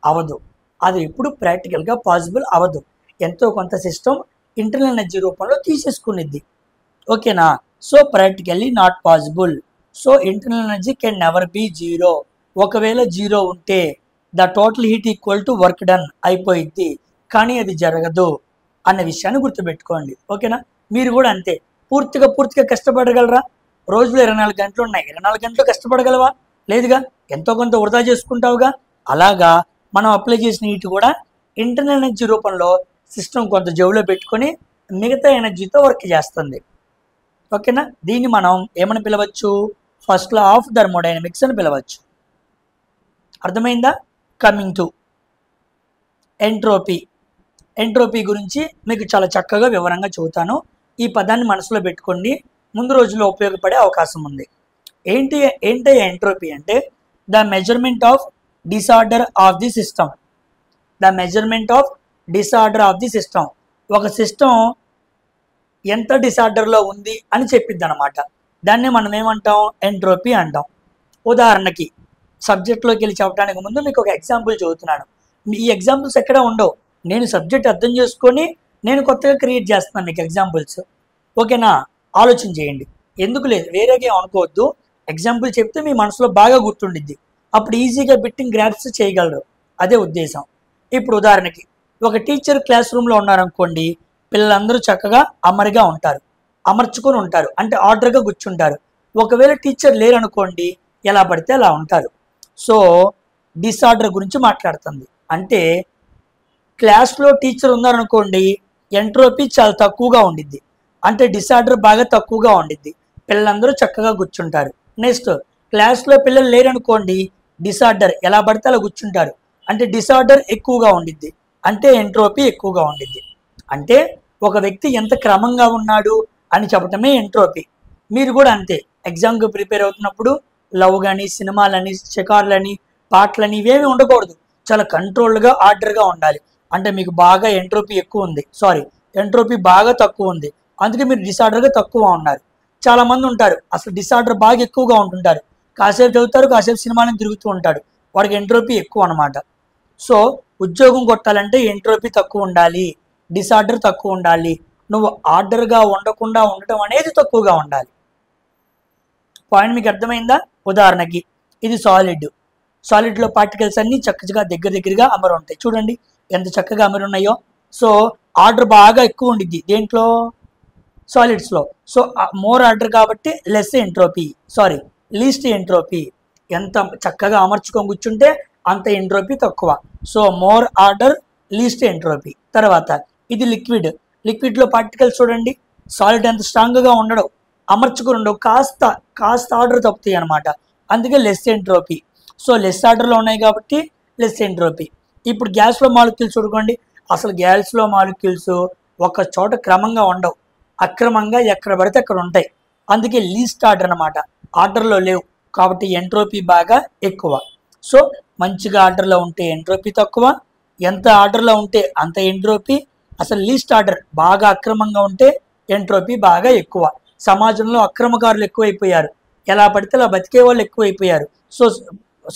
అవ్వదు. అది ఎప్పుడు ప్రాక్టికల్గా పాసిబుల్ అవ్వదు. ఎంతో కొంత సిస్టమ్ ఇంటర్నల్ ఎనర్జీ రూపంలో తీసేసుకునిద్ది. ఓకేనా? So practically not possible. So internal energy can never be zero. ఒకవేళ జీరో ఉంటే the total heat equal to work done అయిపోయింది. కానీ అది జరగదు అన్న విషయాన్ని గుర్తుపెట్టుకోండి. ఓకేనా? మీరు కూడా అంతే. పూర్తిగా కష్టపడగలరా? రోజులో 24 గంటలు ఉన్నాయి, 24 గంటలు కష్టపడగలవా? లేదుగా. ఎంతో కొంత వృధా చేసుకుంటావుగా. అలాగా మనం అప్లై చేసిన హీట్ కూడా ఇంటర్నల్ ఎనర్జీ రూపంలో సిస్టమ్ కొంత జేబులో పెట్టుకొని మిగతా ఎనర్జీతో వర్క్ చేస్తుంది. ఓకేనా? దీన్ని మనం ఏమని పిలవచ్చు? ఫస్ట్ లా ఆఫ్ థర్మోడైనమిక్స్ అని పిలవచ్చు. అర్థమైందా? Coming to entropy. ఎంట్రోపీ గురించి మీకు చాలా చక్కగా వివరంగా చెబుతాను. ఈ పదాన్ని మనసులో పెట్టుకోండి, ముందు రోజుల్లో ఉపయోగపడే అవకాశం ఉంది. ఏంటి ఎంట్రోపీ అంటే the measurement of disorder of the system. The measurement of disorder of the system. ఒక సిస్టమ్ ఎంత డిసార్డర్లో ఉంది అని చెప్పిద్ది అనమాట. దాన్ని మనం ఏమంటాం? ఎంట్రోపీ అంటాం. ఉదాహరణకి సబ్జెక్ట్లోకి వెళ్ళి చెప్పడానికి ముందు మీకు ఒక ఎగ్జాంపుల్ చదువుతున్నాను. ఈ ఎగ్జాంపుల్స్ ఎక్కడ ఉండవు. నేను సబ్జెక్ట్ అర్థం చేసుకొని నేను కొత్తగా క్రియేట్ చేస్తున్నాను మీకు ఎగ్జాంపుల్స్. ఓకేనా? ఆలోచన చేయండి. ఎందుకు లేదు, వేరేగా అనుకోవద్దు. ఎగ్జాంపుల్ చెప్తే మీ మనసులో బాగా గుర్తుండిద్ది. అప్పుడు ఈజీగా బిట్టింగ్ గ్రాప్స్ చేయగలరు. అదే ఉద్దేశం. ఇప్పుడు ఉదాహరణకి ఒక టీచర్ క్లాస్ రూమ్లో ఉన్నారనుకోండి, పిల్లలందరూ చక్కగా అమరిగా ఉంటారు, అమర్చుకొని ఉంటారు, అంటే ఆర్డర్గా కూర్చుంటారు. ఒకవేళ టీచర్ లేరనుకోండి, ఎలా పడితే అలా ఉంటారు. సో డిసార్డర్ గురించి మాట్లాడుతుంది. అంటే క్లాస్లో టీచర్ ఉన్నారనుకోండి, ఎంట్రోపీ చాలా తక్కువగా ఉండిద్ది, అంటే డిసార్డర్ బాగా తక్కువగా ఉండిద్ది, పిల్లలందరూ చక్కగా కూర్చుంటారు. నెక్స్ట్ క్లాస్లో పిల్లలు లేరనుకోండి, డిసార్డర్ ఎలా పడితే అలా కూర్చుంటారు, అంటే డిసార్డర్ ఎక్కువగా ఉండిద్ది, అంటే ఎంట్రోపీ ఎక్కువగా ఉండిద్ది. అంటే ఒక వ్యక్తి ఎంత క్రమంగా ఉన్నాడు, అని చెప్పటమే ఎంట్రోపీ. మీరు కూడా అంతే, ఎగ్జామ్కి ప్రిపేర్ అవుతున్నప్పుడు లవ్ కానీ, సినిమాలని, షికార్లని, పాటలని ఇవేమి ఉండకూడదు. చాలా కంట్రోల్డ్గా, ఆర్డర్గా ఉండాలి. అంటే మీకు బాగా ఎంట్రోపీ ఎక్కువ ఉంది, ఎంట్రోపీ బాగా తక్కువ ఉంది, అందుకే మీరు డిసార్డర్గా తక్కువ ఉన్నారు. చాలామంది ఉంటారు అసలు డిసార్డర్ బాగా ఎక్కువగా ఉంటుంటారు, కాసేపు చదువుతారు, కాసేపు సినిమాలను తిరుగుతూ ఉంటాడు, వాడికి ఎంట్రోపీ ఎక్కువ అనమాట. సో ఉద్యోగం కొట్టాలంటే ఎంట్రోపీ తక్కువ ఉండాలి, డిసార్డర్ తక్కువ ఉండాలి, నువ్వు ఆర్డర్గా ఉండకుండా ఉండటం అనేది తక్కువగా ఉండాలి. పాయింట్ మీకు అర్థమైందా? ఉదాహరణకి ఇది సాలిడ్లో పార్టికల్స్ అన్నీ చక్కగా దగ్గరగా అమరు ఉంటాయి. చూడండి ఎంత చక్కగా అమరు ఉన్నాయో. సో ఆర్డర్ బాగా ఎక్కువ ఉండిద్ది దేంట్లో? సాలిడ్స్లో. సో మోర్ ఆర్డర్ కాబట్టి లీస్ట్ ఎంట్రోపీ. ఎంత చక్కగా అమర్చుకొని కూర్చుంటే అంత ఎంట్రోపీ తక్కువ. So more order, least entropy. తర్వాత ఇది లిక్విడ్లో పార్టికల్స్ చూడండి, సాలిడ్ ఎంత స్ట్రాంగ్గా ఉండడం, అమర్చుకుని ఉండవు, కాస్త ఆర్డర్ తప్పుతాయి అనమాట, అందుకే లెస్ ఎంట్రోపీ. సో లెస్ ఆర్డర్లో ఉన్నాయి కాబట్టి లెస్ ఎంట్రోపీ. ఇప్పుడు గ్యాస్లో మాలిక్యూల్స్ చూడుకోండి, అసలు గ్యాస్లో మాలిక్యూల్స్ ఒక చోట క్రమంగా ఉండవు, అక్రమంగా ఎక్కడ పడితే అక్కడ ఉంటాయి, అందుకే లీస్ట్ ఆర్డర్ అనమాట, ఆర్డర్లో లేవు కాబట్టి ఎంట్రోపీ బాగా ఎక్కువ. సో మంచిగా ఆర్డర్లో ఉంటే ఎంట్రోపీ తక్కువ, ఎంత ఆర్డర్లో ఉంటే అంత ఎంట్రోపీ. అసలు లీస్ట్ ఆర్డర్ బాగా అక్రమంగా ఉంటే ఎంట్రోపీ బాగా ఎక్కువ. సమాజంలో అక్రమకారులు ఎక్కువైపోయారు, ఎలా పడితే అలా బతికే వాళ్ళు ఎక్కువైపోయారు. సో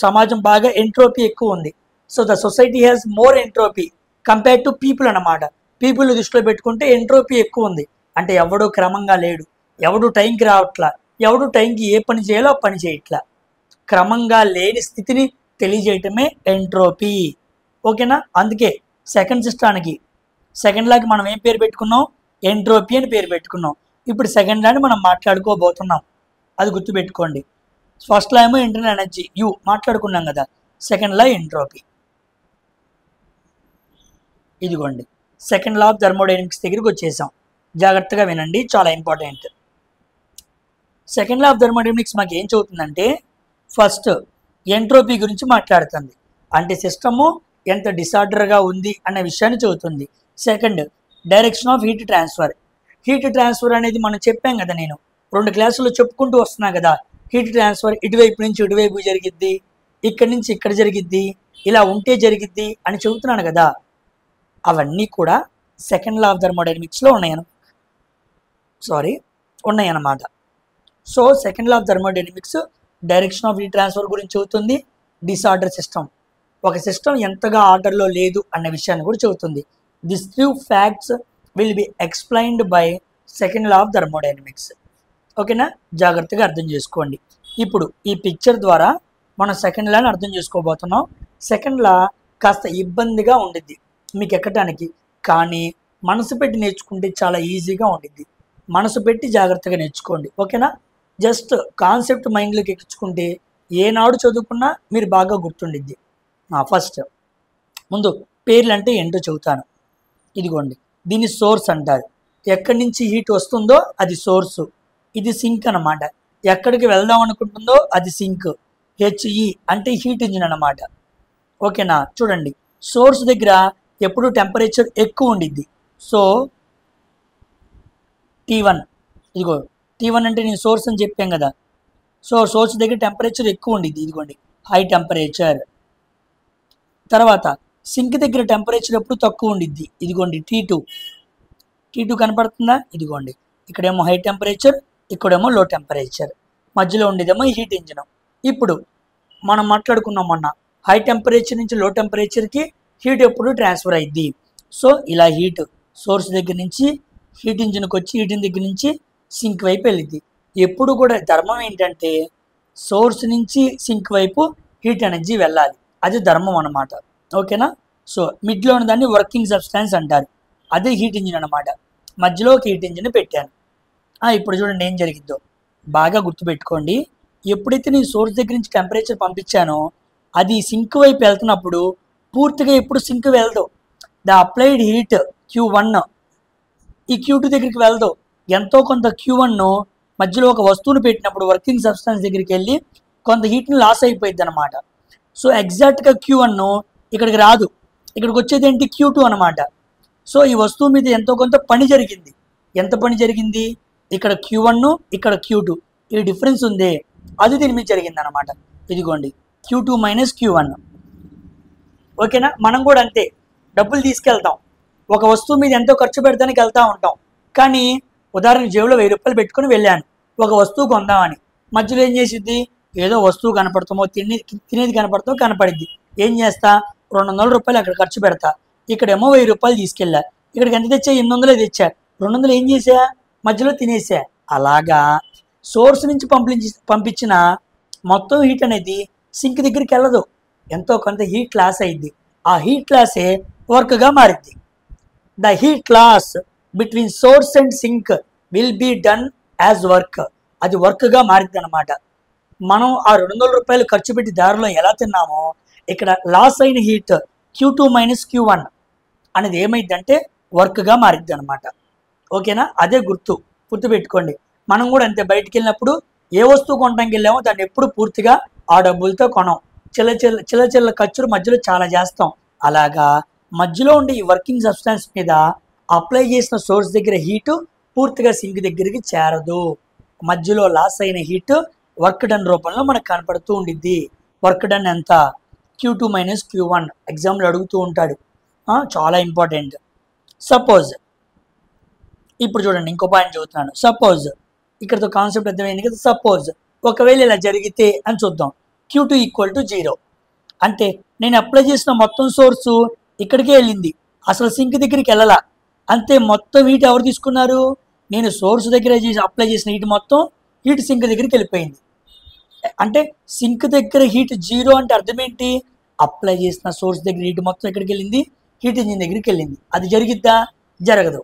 సమాజం బాగా ఎంట్రోపీ ఎక్కువ ఉంది. So the society has more entropy compare to people అన్నమాట. పీపుల్ దృష్టిలో పెట్టుకుంటే ఎంట్రోపీ ఎక్కువ ఉంది, అంటే ఎవడూ క్రమంగా లేడు, ఎవడు టైంకి రావట్లా, ఎవడు టైంకి ఏ పని చేయాలో ఆ పని చేయట్లా, క్రమంగా లేని స్థితిని తెలియజేయటమే ఎంట్రోపీ. ఓకేనా? అందుకే సెకండ్ లాకి మనం ఏం పేరు పెట్టుకున్నాం? ఎంట్రోపీ అని పేరు పెట్టుకున్నాం. ఇప్పుడు సెకండ్ లాని మనం మాట్లాడుకోబోతున్నాం, అది గుర్తుపెట్టుకోండి. ఫస్ట్ లా ఏమో ఇంటర్నల్ ఎనర్జీ యు మాట్లాడుకున్నాం కదా, సెకండ్ లా ఎంట్రోపీ. ఇదిగోండి సెకండ్ లా ఆఫ్ థర్మోడైనమిక్స్ దగ్గరికి వచ్చేసాం, జాగ్రత్తగా వినండి, చాలా important. Second law of thermodynamics మాకు ఏం చెబుతుందంటే, ఫస్ట్ ఎంట్రోపీ గురించి మాట్లాడుతుంది, అంటే సిస్టము ఎంత డిసార్డర్గా ఉంది అనే విషయాన్ని చెబుతుంది. Second direction of heat transfer అనేది మనం చెప్పాం కదా, నేను 2 క్లాసుల్లో చెప్పుకుంటూ వస్తున్నా కదా. హీట్ ట్రాన్స్ఫర్ ఇటువైపు నుంచి ఇటువైపు జరిగిద్ది, ఇక్కడి నుంచి ఇక్కడ జరిగిద్ది, ఇలా ఉంటే జరిగిద్ది అని చెబుతున్నాను కదా. అవన్నీ కూడా సెకండ్ లా ఆఫ్ థర్మోడైనమిక్స్లో ఉన్నాయన్నమాట. So second law of thermodynamics direction of heat transfer గురించి చెబుతుంది, డిసార్డర్ సిస్టమ్, ఒక సిస్టమ్ ఎంతగా ఆర్డర్లో లేదు అన్న విషయాన్ని కూడా చెబుతుంది. This 2 facts will be explained by second law of thermodynamics. ఓకేనా? జాగ్రత్తగా అర్థం చేసుకోండి. ఇప్పుడు ఈ పిక్చర్ ద్వారా మనం సెకండ్ లాని అర్థం చేసుకోబోతున్నాం. సెకండ్ లా కాస్త ఇబ్బందిగా ఉండిద్ది మీకు ఎక్కడానికి, కానీ మనసు పెట్టి నేర్చుకుంటే చాలా ఈజీగా ఉండిద్ది. మనసు పెట్టి జాగ్రత్తగా నేర్చుకోండి, ఓకేనా? జస్ట్ కాన్సెప్ట్ మైండ్లోకి ఎక్కించుకుంటే ఏనాడు చదువుకున్నా మీరు బాగా గుర్తుండిద్ది. ఫస్ట్ ముందు పేర్లు అంటే ఏంటో చెబుతాను. ఇదిగోండి, దీన్ని సోర్స్ అంటారు, ఎక్కడి నుంచి హీట్ వస్తుందో అది సోర్సు. ఇది సింక్ అనమాట, ఎక్కడికి వెళ్దాం అనుకుంటుందో అది సింక్. హెచ్ఈ అంటే హీట్ ఇంజిన్ అనమాట. ఓకేనా? చూడండి, సోర్స్ దగ్గర ఎప్పుడు టెంపరేచర్ ఎక్కువ ఉండిద్ది. సో T1, ఇదిగో T1 అంటే నేను సోర్స్ అని చెప్పాను కదా. సో సోర్స్ దగ్గర టెంపరేచర్ ఎక్కువ ఉండిద్ది, ఇదిగోండి హై టెంపరేచర్. తర్వాత సింక్ దగ్గర టెంపరేచర్ ఎప్పుడు తక్కువ ఉండిద్ది, ఇదిగోండి T2 కనపడుతుందా? ఇదిగోండి ఇక్కడేమో హై టెంపరేచర్, ఇక్కడేమో లో టెంపరేచర్, మధ్యలో ఉండేదేమో హీట్ ఇంజిన్. ఇప్పుడు మనం మాట్లాడుకున్నాం మొన్న, హై టెంపరేచర్ నుంచి లో టెంపరేచర్కి హీట్ ఎప్పుడు ట్రాన్స్ఫర్ అయ్యిద్ది. సో ఇలా హీట్ సోర్స్ దగ్గర నుంచి హీట్ ఇంజిన్కి వచ్చి హీట్ దగ్గర నుంచి సింక్ వైపు వెళ్ళిద్ది. ఎప్పుడు కూడా ధర్మం ఏంటంటే సోర్స్ నుంచి సింక్ వైపు హీట్ ఎనర్జీ వెళ్ళాలి, అది ధర్మం అనమాట. ఓకేనా? సో మిడ్లో ఉన్న దాన్ని వర్కింగ్ సబ్స్టాన్స్ అంటారు, అదే హీట్ ఇంజిన్ అనమాట. మధ్యలో ఒక హీట్ ఇంజిన్ పెట్టాను. ఇప్పుడు చూడండి ఏం జరిగిద్దో బాగా గుర్తుపెట్టుకోండి. ఎప్పుడైతే నేను సోర్స్ దగ్గర నుంచి టెంపరేచర్ పంపించానో అది సింక్ వైపు వెళ్తున్నప్పుడు పూర్తిగా ఎప్పుడు సింక్ వెళ్దు, ద అప్లైడ్ హీట్ Q1 ఈ Q2 దగ్గరికి వెళ్దు, ఎంతో కొంత Q1 మధ్యలో ఒక వస్తువును పెట్టినప్పుడు వర్కింగ్ సబ్స్టాన్స్ దగ్గరికి వెళ్ళి కొంత హీట్ని లాస్ అయిపోయింది అనమాట. సో ఎగ్జాక్ట్గా Q1 ఇక్కడికి రాదు, ఇక్కడికి వచ్చేది ఏంటి? Q2 అనమాట. సో ఈ వస్తువు మీద ఎంతో కొంత పని జరిగింది. ఎంత పని జరిగింది? ఇక్కడ Q1 ఇక్కడ Q2 ఈ డిఫరెన్స్ ఉంది, అది దీని మీద జరిగింది అనమాట. ఇదిగోండి Q2 మైనస్ Q1. ఓకేనా? మనం కూడా అంతే, డబ్బులు తీసుకెళ్తాం, ఒక వస్తువు మీద ఎంతో ఖర్చు పెడతానికి వెళ్తూ ఉంటాం. కానీ ఉదాహరణకు జేబులో 1000 రూపాయలు పెట్టుకుని వెళ్ళాను ఒక వస్తువు కొందామని. మధ్యలో ఏం చేసిద్ది, ఏదో వస్తువు కనపడతామో తినేది కనపడతామో కనపడిద్ది. ఏం చేస్తా, 200 రూపాయలు అక్కడ ఖర్చు పెడతా. ఇక్కడేమో 1000 రూపాయలు తీసుకెళ్ళా. ఇక్కడికి ఎంత తెచ్చా, 800 తెచ్చా. 200 ఏం చేసా, మధ్యలో తినేసా. అలాగా సోర్స్ నుంచి పంపించిన మొత్తం హీట్ అనేది సింక్ దగ్గరికి వెళ్ళదు, ఎంతో కొంత హీట్ లాస్ అయింది. ఆ హీట్ లాసే వర్క్గా మారిద్ది. The heat loss between source and sink will be done as work. అది వర్క్గా మారిద్ది అనమాట. మనం ఆ 200 రూపాయలు ఖర్చు పెట్టి దారిలో ఎలా తిన్నామో, ఇక్కడ లాస్ అయిన హీట్ Q2 మైనస్ Q1 అనేది ఏమైందంటే వర్క్గా మారిద్ది అనమాట. ఓకేనా? అదే గుర్తుపెట్టుకోండి. మనం కూడా అంతే, బయటికి వెళ్ళినప్పుడు ఏ వస్తువు కొనడానికి వెళ్ళామో దాన్ని ఎప్పుడు పూర్తిగా ఆ డబ్బులతో కొనం. చిల్ల ఖర్చులు మధ్యలో చాలా చేస్తాం. అలాగా మధ్యలో ఉండే ఈ వర్కింగ్ సబ్స్టాన్స్ మీద అప్లై చేసిన సోర్స్ దగ్గర హీటు పూర్తిగా సింక్ దగ్గరికి చేరదు. మధ్యలో లాస్ అయిన హీట్ వర్క్ డన్ రూపంలో మనకు కనపడుతూ ఉండిద్ది. వర్క్ డన్ ఎంత, Q2 మైనస్ Q1 ఎగ్జామ్లో అడుగుతూ ఉంటాడు, చాలా ఇంపార్టెంట్. సపోజ్ ఇప్పుడు చూడండి, ఇంకో పాయింట్ చదువుతున్నాను. సపోజ్ ఇక్కడతో కాన్సెప్ట్ అర్థమైంది కదా. సపోజ్ ఒకవేళ ఇలా జరిగితే అని చూద్దాం. Q2 ఈక్వల్ టు 0 అంటే నేను అప్లై చేసిన మొత్తం సోర్సు ఇక్కడికే వెళ్ళింది, అసలు సింక్ దగ్గరికి వెళ్ళాల. అంతే, మొత్తం హీట్ ఎవరు తీసుకున్నారు, నేను సోర్స్ దగ్గర అప్లై చేసిన హీట్ మొత్తం హీట్ సింక్ దగ్గరికి వెళ్ళిపోయింది. అంటే సింక్ దగ్గర హీట్ 0 అంటే అర్థం ఏంటి, అప్లై చేసిన సోర్స్ దగ్గర హీట్ మొత్తం ఎక్కడికి వెళ్ళింది, హీట్ ఇంజిన్ దగ్గరికి వెళ్ళింది. అది జరిగిద్దా, జరగదు.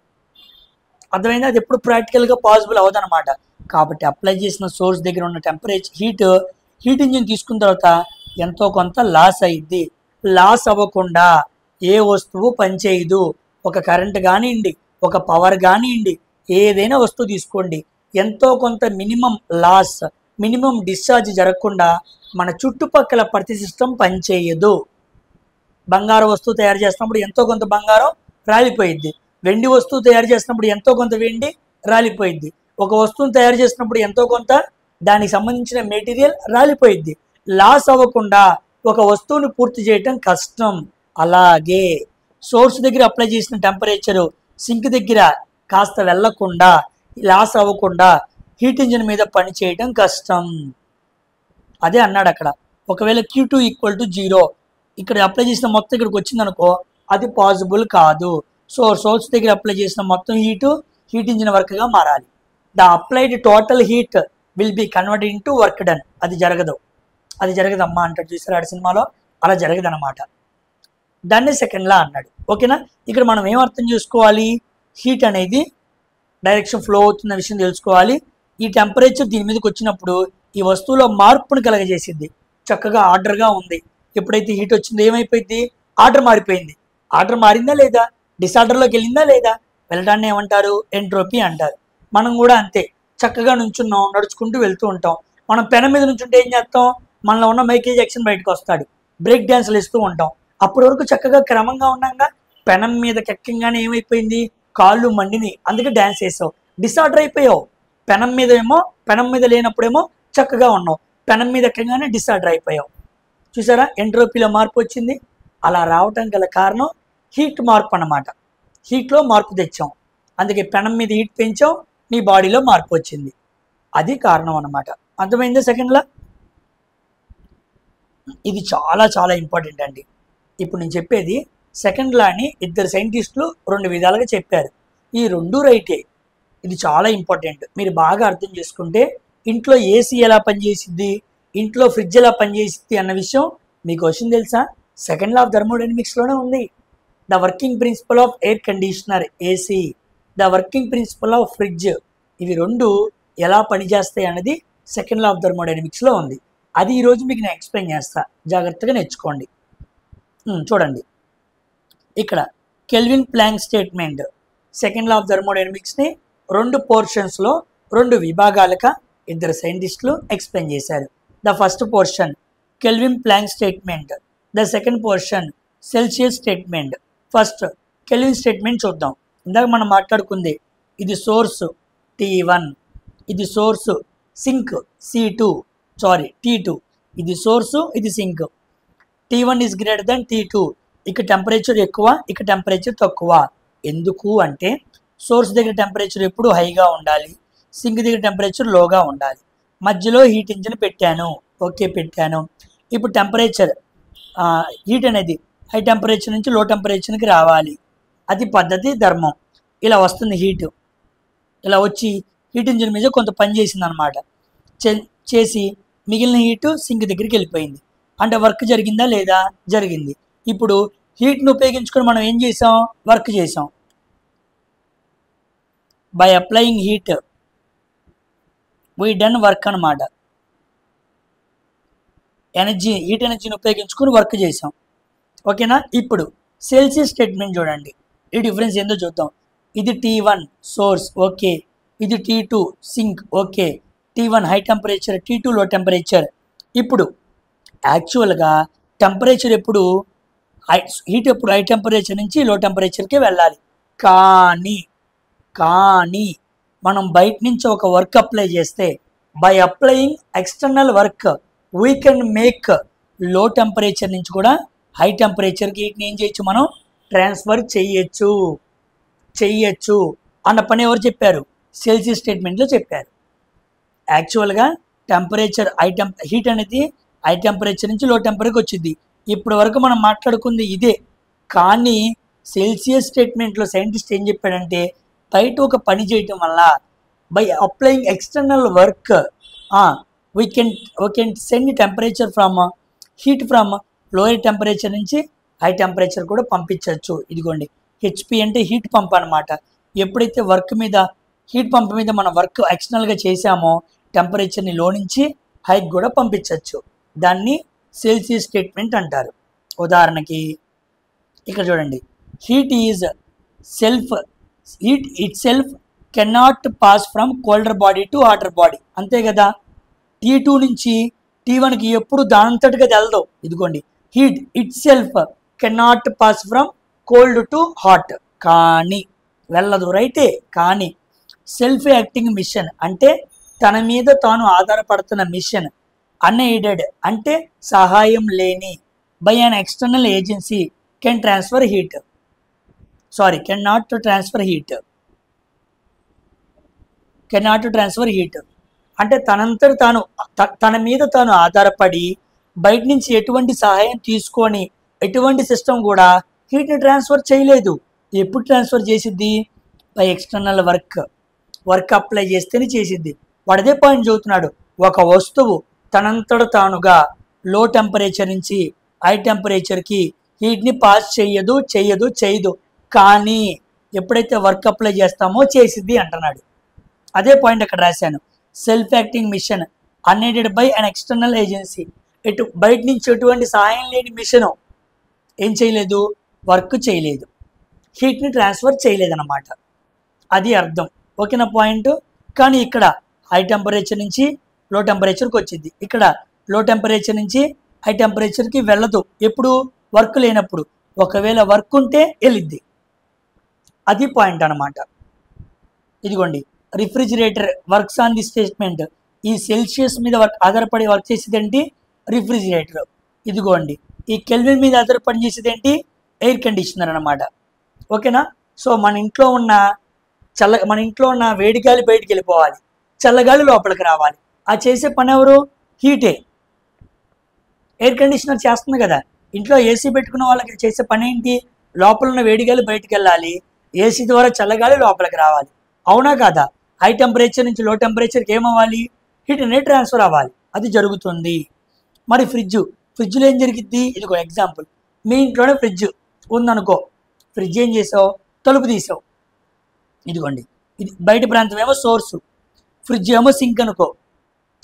అర్థమైంది? అది ఎప్పుడు ప్రాక్టికల్గా పాసిబుల్ అవ్వదన్నమాట. కాబట్టి అప్లై చేసిన సోర్స్ దగ్గర ఉన్న టెంపరేచర్ హీట్ ఇంజిన్ తీసుకున్న తర్వాత ఎంతో కొంత లాస్ అయ్యిద్ది. లాస్ అవ్వకుండా ఏ వస్తువు పనిచేయదు. ఒక కరెంట్ కానివ్వండి, ఒక పవర్ కానివ్వండి, ఏదైనా వస్తువు తీసుకోండి, ఎంతో కొంత మినిమం డిశ్చార్జ్ జరగకుండా మన చుట్టుపక్కల ప్రతి సిస్టమ్ పనిచేయదు. బంగారు వస్తువు తయారు చేసినప్పుడు ఎంతో కొంత బంగారం రాలిపోయిద్ది. వెండి వస్తువు తయారు చేసినప్పుడు ఎంతో కొంత వెండి రాలిపోయిద్ది. ఒక వస్తువును తయారు చేసినప్పుడు ఎంతో కొంత దానికి సంబంధించిన మెటీరియల్ రాలిపోయిద్ది. లాస్ అవ్వకుండా ఒక వస్తువును పూర్తి చేయటం కష్టం. అలాగే సోర్స్ దగ్గర అప్లై చేసిన టెంపరేచరు సింక్ దగ్గర కాస్త వెళ్లకుండా, లాస్ అవ్వకుండా హీట్ ఇంజిన్ మీద పని చేయటం కష్టం. అదే అన్నాడు అక్కడ. ఒకవేళ Q2 ఈక్వల్ టు 0 ఇక్కడ అప్లై చేసిన మొత్తం ఇక్కడికి వచ్చిందనుకో, అది పాసిబుల్ కాదు. సోర్స్ దగ్గర అప్లై చేసిన మొత్తం హీట్ ఇంజిన్ వర్క్గా మారాలి. The applied total heat will be converted in to work done. అది జరగదమ్మా అంటాడు చూసారు ఆడ సినిమాలో, అలా జరగదన్నమాట. దాన్ని సెకండ్ లా అన్నాడు. ఓకేనా? ఇక్కడ మనం ఏం అర్థం చేసుకోవాలి, హీట్ అనేది డైరెక్షన్ ఫ్లో అవుతున్న విషయం తెలుసుకోవాలి. ఈ టెంపరేచర్ దీని మీదకి వచ్చినప్పుడు ఈ వస్తువులో మార్పును కలగజేసింది. చక్కగా ఆర్డర్గా ఉంది. ఎప్పుడైతే హీట్ వచ్చిందో ఏమైపోయింది, ఆర్డర్ మారిపోయింది. ఆర్డర్ మారిందా లేదా, డిసార్డర్లోకి వెళ్ళిందా లేదా, వెళ్ళడాన్ని ఏమంటారు, ఎంట్రోపీ అంటారు. మనం కూడా అంతే, చక్కగా నుంచున్నాం, నడుచుకుంటూ వెళ్తూ ఉంటాం. మనం పెనం మీద నుంచుంటే ఏం చేస్తాం, మనలో ఉన్న మైకేల్ జాక్సన్ బయటకు వస్తాడు, బ్రేక్ డ్యాన్స్లు ఇస్తూ ఉంటాం. అప్పటి వరకు చక్కగా క్రమంగా ఉన్నాగా పెనం మీద ఎక్కంగానే ఏమైపోయింది, కాళ్ళు మండిని, అందుకే డ్యాన్స్ వేసావు, డిసార్డర్ అయిపోయావు. పెనం మీద లేనప్పుడేమో చక్కగా ఉన్నావు, పెనం మీద ఎక్కగానే డిసార్డర్ అయిపోయావు. చూసారా, ఎంట్రోపీలో మార్పు వచ్చింది. అలా రావటం గల కారణం హీట్ మార్పు అన్నమాట. హీట్లో మార్పు తెచ్చాం, అందుకే పెనం మీద హీట్ పెంచాం, నీ బాడీలో మార్పు వచ్చింది. అది కారణం అన్నమాట. అర్థమైందా సెకండ్లా? ఇది చాలా చాలా ఇంపార్టెంట్ అండి. ఇప్పుడు నేను చెప్పేది సెకండ్ లాని ఇద్దరు సైంటిస్టులు 2 విధాలుగా చెప్పారు. ఈ 2 రైటే. ఇది చాలా ఇంపార్టెంట్. మీరు బాగా అర్థం చేసుకుంటే ఇంట్లో ఏసీ ఎలా పనిచేసిద్ది, ఇంట్లో ఫ్రిడ్జ్ ఎలా పనిచేసిద్ది అన్న విషయం మీకు వచ్చింది తెలుసా? సెకండ్ లా ఆఫ్ థర్మోడైనమిక్స్లోనే ఉంది. The working principle of air conditioner AC, the working principle of fridge, ఇవి 2 ఎలా పనిచేస్తాయి అన్నది సెకండ్ లా ఆఫ్ థర్మోడైనమిక్స్లో ఉంది. అది ఈరోజు మీకు నేను ఎక్స్ప్లెయిన్ చేస్తా, జాగ్రత్తగా నేర్చుకోండి. చూడండి, ఇక్కడ Kelvin Planck statement second law of థర్మోడైనమిక్స్ని 2 పోర్షన్స్లో 2 విభాగాలుగా ఇద్దరు సైంటిస్టులు ఎక్స్ప్లెయిన్ చేశారు. The first portion Kelvin Planck statement, the second portion Celsius statement. First Kelvin statement చూద్దాం. ఇందాక మనం మాట్లాడుకుంది, ఇది సోర్సు T1, ఇది source, sync C2, sorry T2, ఇది సోర్సు, ఇది sync. T1 is greater than T2. ఇక టెంపరేచర్ ఎక్కువ, ఇక టెంపరేచర్ తక్కువ. ఎందుకు అంటే సోర్స్ దగ్గర టెంపరేచర్ ఎప్పుడు హైగా ఉండాలి, సింక్ దగ్గర టెంపరేచర్ లోగా ఉండాలి. మధ్యలో హీట్ ఇంజిన్ పెట్టాను, ఓకే పెట్టాను. ఇప్పుడు టెంపరేచర్ హీట్ అనేది హై టెంపరేచర్ నుంచి లో టెంపరేచర్కి రావాలి. అది పద్ధతి, ధర్మం. ఇలా వస్తుంది హీటు, ఇలా వచ్చి హీట్ ఇంజిన్ మీద కొంత పని చేసింది అనమాట. చేసి మిగిలిన హీటు సింక్ దగ్గరికి వెళ్ళిపోయింది. అంటే వర్క్ జరిగిందా లేదా? జరిగింది. ఇప్పుడు హీట్ను ఉపయోగించుకొని మనం ఏం చేసాం? వర్క్ చేసాం. By applying heat we done work అనమాట. హీట్ ఎనర్జీని ఉపయోగించుకొని వర్క్ చేసాం. ఓకేనా? ఇప్పుడు సెల్సియస్ స్టేట్మెంట్ చూడండి, ఈ డిఫరెన్స్ ఏందో చూద్దాం. ఇది T1 సోర్స్, ఓకే. ఇది T2 sync, okay. T1 high temperature, T2 లో టెంపరేచర్. ఇప్పుడు యాక్చువల్గా టెంపరేచర్ ఎప్పుడు హీట్ ఎప్పుడు హై టెంపరేచర్ నుంచి లో టెంపరేచర్కి వెళ్ళాలి. కానీ మనం బయట నుంచి ఒక వర్క్ అప్లై చేస్తే, by applying external work we can make లో టెంపరేచర్ నుంచి కూడా హై టెంపరేచర్కి హీట్ని ఏం చేయొచ్చు? మనం ట్రాన్స్ఫర్ చెయ్యొచ్చు అన్న పని ఎవరు చెప్పారు? సెల్సియస్ స్టేట్మెంట్లో చెప్పారు. యాక్చువల్గా టెంపరేచర్ హీట్ అనేది హై టెంపరేచర్ నుంచి లో టెంపరేచర్కి వచ్చింది. ఇప్పటి వరకు మనం మాట్లాడుకుంది ఇదే. కానీ సెల్సియస్ స్టేట్మెంట్లో సైంటిస్ట్ ఏం చెప్పాడంటే, బయట ఒక పని చేయటం వల్ల by applying external work we can send temperature from heat from lower temperature నుంచి హై టెంపరేచర్ కూడా పంపించవచ్చు. ఇదిగోండి, హెచ్పి అంటే హీట్ పంప్ అనమాట. ఎప్పుడైతే వర్క్ మీద హీట్ పంప్ మీద మనం వర్క్ ఎక్స్టర్నల్గా చేసామో టెంపరేచర్ని లో నుంచి హైకి కూడా పంపించవచ్చు. దాన్ని సెల్సియస్ స్టేట్మెంట్ అంటారు. ఉదాహరణకి ఇక్కడ చూడండి, heat it self cannot pass from colder body to hotter body. అంతే కదా? T2 నుంచి T1కి ఎప్పుడు దానంతటిగా తెలదు. ఇదిగోండి, heat it self cannot pass from cold to hot, కానీ వెళ్ళదు, రైటే. కానీ సెల్ఫ్ యాక్టింగ్ మిషన్ అంటే తన మీద తాను ఆధారపడుతున్న మిషన్, అన్ఎయిడెడ్ అంటే సహాయం లేని, by an external agency can transfer heat, cannot transfer heat అంటే తనంతట తాను తన మీద తాను ఆధారపడి బయట నుంచి ఎటువంటి సహాయం తీసుకొని ఎటువంటి సిస్టమ్ కూడా హీట్ని ట్రాన్స్ఫర్ చేయలేదు. ఎప్పుడు ట్రాన్స్ఫర్ చేసిద్ది? బై ఎక్స్టర్నల్ వర్క్ అప్లై చేస్తేనే చేసిద్ది. వాడదే పాయింట్ చెబుతున్నాడు. ఒక వస్తువు తనంతట తానుగా లో టెంపరేచర్ నుంచి హై టెంపరేచర్కి హీట్ని పాస్ చేయదు. కానీ ఎప్పుడైతే వర్క్ అప్లై చేస్తామో చేసిద్ది అంటున్నాడు. అదే పాయింట్ అక్కడ రాశాను. Self acting machine unaided by an external agency. బయట నుంచి ఎటువంటి సహాయం లేని మిషన్ ఏం చేయలేదు? వర్క్ చేయలేదు, హీట్ని ట్రాన్స్ఫర్ చేయలేదన్నమాట. అది అర్థం. ఓకేనా పాయింట్? కానీ ఇక్కడ హై టెంపరేచర్ నుంచి లో టెంపరేచర్కి వచ్చింది. ఇక్కడ లో టెంపరేచర్ నుంచి హై టెంపరేచర్కి వెళ్ళదు. ఎప్పుడు? వర్క్ లేనప్పుడు. ఒకవేళ వర్క్ ఉంటే వెళ్ళిద్ది. అది పాయింట్ అనమాట. ఇదిగోండి, refrigerator works on the statement. ఈ సెల్సియస్ మీద ఆధారపడి వర్క్ చేసేది ఏంటి? రిఫ్రిజిరేటర్. ఇదిగోండి, ఈ కెల్విన్ మీద ఆధారపడి చేసేది ఏంటి? ఎయిర్ కండిషనర్ అనమాట. ఓకేనా? సో మన ఇంట్లో ఉన్న వేడి గాలి బయటికి వెళ్ళిపోవాలి, చల్లగాలి లోపలికి రావాలి. ఆ చేసే పని ఎవరు? హీటే. ఎయిర్ కండిషనర్ చేస్తుంది కదా. ఇంట్లో ఏసీ పెట్టుకున్న వాళ్ళకి చేసే పని ఏంటి? లోపల ఉన్న వేడి గాలి బయటికి వెళ్ళాలి, ఏసీ ద్వారా చల్లగాలి లోపలికి రావాలి. అవునా కాదా? హై టెంపరేచర్ నుంచి లో టెంపరేచర్కి ఏమవ్వాలి? హీట్ అనేది ట్రాన్స్ఫర్ అవ్వాలి. అది జరుగుతుంది. మరి ఫ్రిడ్జ్లో ఏం జరిగిద్ది? ఇదిగో ఎగ్జాంపుల్. మీ ఇంట్లోనే ఫ్రిడ్జ్ ఉందనుకో. ఫ్రిడ్జ్ ఏం చేసావు? తలుపు తీసావు. ఇదిగోండి, ఇది బయట ప్రాంతం ఏమో సోర్సు, ఫ్రిడ్జ్ ఏమో సింక్ అనుకో.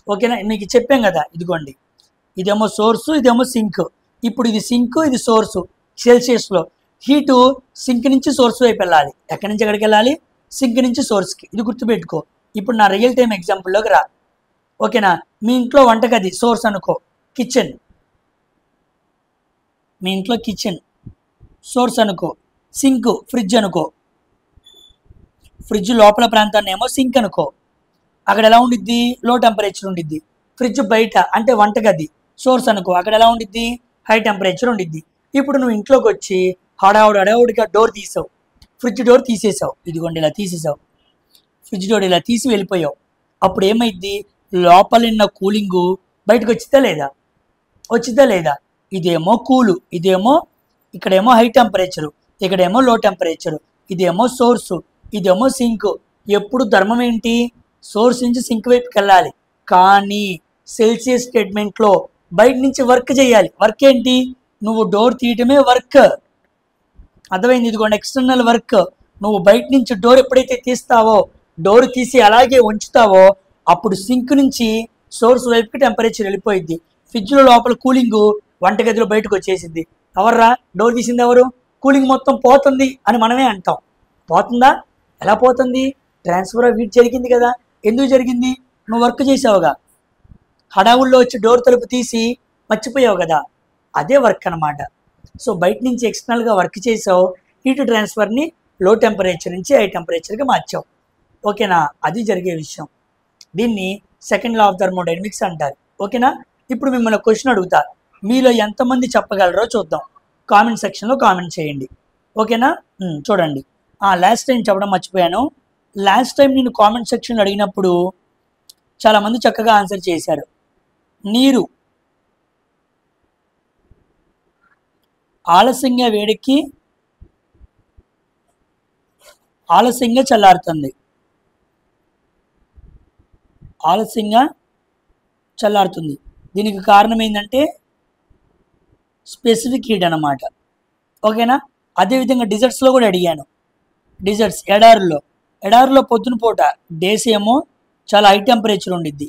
ఓకేనా? మీకు చెప్పాం కదా. ఇదిగోండి, ఇదేమో సోర్సు, ఇదేమో సింక్. ఇప్పుడు ఇది సింక్, ఇది సోర్సు. సెల్సియస్లో హీటు సింక్ నుంచి సోర్స్ వైపు వెళ్ళాలి. ఎక్కడి నుంచి ఎక్కడికి వెళ్ళాలి? సింక్ నుంచి సోర్స్కి. ఇది గుర్తుపెట్టుకో. ఇప్పుడు నా రియల్ టైం ఎగ్జాంపుల్లోకి రా. ఓకేనా? మీ ఇంట్లో వంటగది సోర్స్ అనుకో, కిచెన్. మీ ఇంట్లో కిచెన్ సోర్స్ అనుకో, సింక్ ఫ్రిడ్జ్ అనుకో. ఫ్రిడ్జ్ లోపల ప్రాంతాన్ని ఏమో సింక్ అనుకో, అక్కడ ఎలా ఉండిద్ది, లో టెంపరేచర్ ఉండిద్ది. ఫ్రిడ్జ్ బయట అంటే వంటగది సోర్స్ అనుకో, అక్కడ ఎలా ఉండిద్ది, హై టెంపరేచర్ ఉండిద్ది. ఇప్పుడు నువ్వు ఇంట్లోకి వచ్చి హడావుడిగా డోర్ తీసావు, ఫ్రిడ్జ్ డోర్ తీసేసావు, ఇదిగోండి ఇలా తీసేసావు, ఫ్రిడ్జ్ డోర్ ఇలా తీసి వెళ్ళిపోయావు. అప్పుడు ఏమైద్ది, లోపలున్న కూలింగు బయటకు వచ్చిద్దా లేదా, వచ్చిద్దా లేదా. ఇదేమో కూలు, ఇదేమో ఇక్కడేమో హై టెంపరేచరు, ఇక్కడేమో లో టెంపరేచరు, ఇదేమో సోర్సు, ఇదేమో సింక్. ఎప్పుడు ధర్మం ఏంటి, సోర్స్ నుంచి సింక్ వైపుకి వెళ్ళాలి. కానీ సెల్సియస్ స్టేట్మెంట్లో బయట నుంచి వర్క్ చేయాలి. వర్క్ ఏంటి, నువ్వు డోర్ తీయటమే వర్క్, అర్థమైంది. ఇదిగోండి ఎక్స్టర్నల్ వర్క్. నువ్వు బయట నుంచి డోర్ ఎప్పుడైతే తీస్తావో, డోర్ తీసి అలాగే ఉంచుతావో, అప్పుడు సింక్ నుంచి సోర్స్ వైపుకి టెంపరేచర్ వెళ్ళిపోయింది. ఫ్రిడ్జ్లో లోపల కూలింగ్ వంటగదిలో బయటకు వచ్చేసింది. ఎవర్రా డోర్ తీసింది, ఎవరు, కూలింగ్ మొత్తం పోతుంది అని మనమే అంటాం. పోతుందా, ఎలా పోతుంది, ట్రాన్స్ఫర్ ఆఫ్ హీట్ జరిగింది కదా. ఎందుకు జరిగింది, నువ్వు వర్క్ చేసావుగా, హడావుల్లో వచ్చి డోర్ తలుపు తీసి మర్చిపోయావు కదా, అదే వర్క్ అనమాట. సో బయట నుంచి ఎక్స్టర్నల్గా వర్క్ చేసావు, హీట్ ట్రాన్స్ఫర్ని లో టెంపరేచర్ నుంచి హై టెంపరేచర్కి మార్చావు. ఓకేనా, అది జరిగే విషయం. దీన్ని సెకండ్ లా ఆఫ్ థర్మోడైనమిక్స్ అంటారు. ఓకేనా. ఇప్పుడు మిమ్మల్ని క్వశ్చన్ అడుగుతా, మీలో ఎంతమంది చెప్పగలరో చూద్దాం. కామెంట్ సెక్షన్లో కామెంట్ చేయండి. ఓకేనా. చూడండి, లాస్ట్ టైం చెప్పడం మర్చిపోయాను. లాస్ట్ టైం నేను కామెంట్ సెక్షన్లో అడిగినప్పుడు చాలామంది చక్కగా ఆన్సర్ చేశారు. నీరు ఆలస్యంగా వేడెక్కి ఆలస్యంగా చల్లారుతుంది, ఆలస్యంగా చల్లారుతుంది. దీనికి కారణం ఏంటంటే స్పెసిఫిక్ హీట్ అన్నమాట. ఓకేనా. అదేవిధంగా డిజర్ట్స్లో కూడా అడిగాను. డిజర్ట్స్ ఎడారుల్లో పొద్దున పూట డేస్ ఏమో చాలా హై టెంపరేచర్ ఉండిద్ది,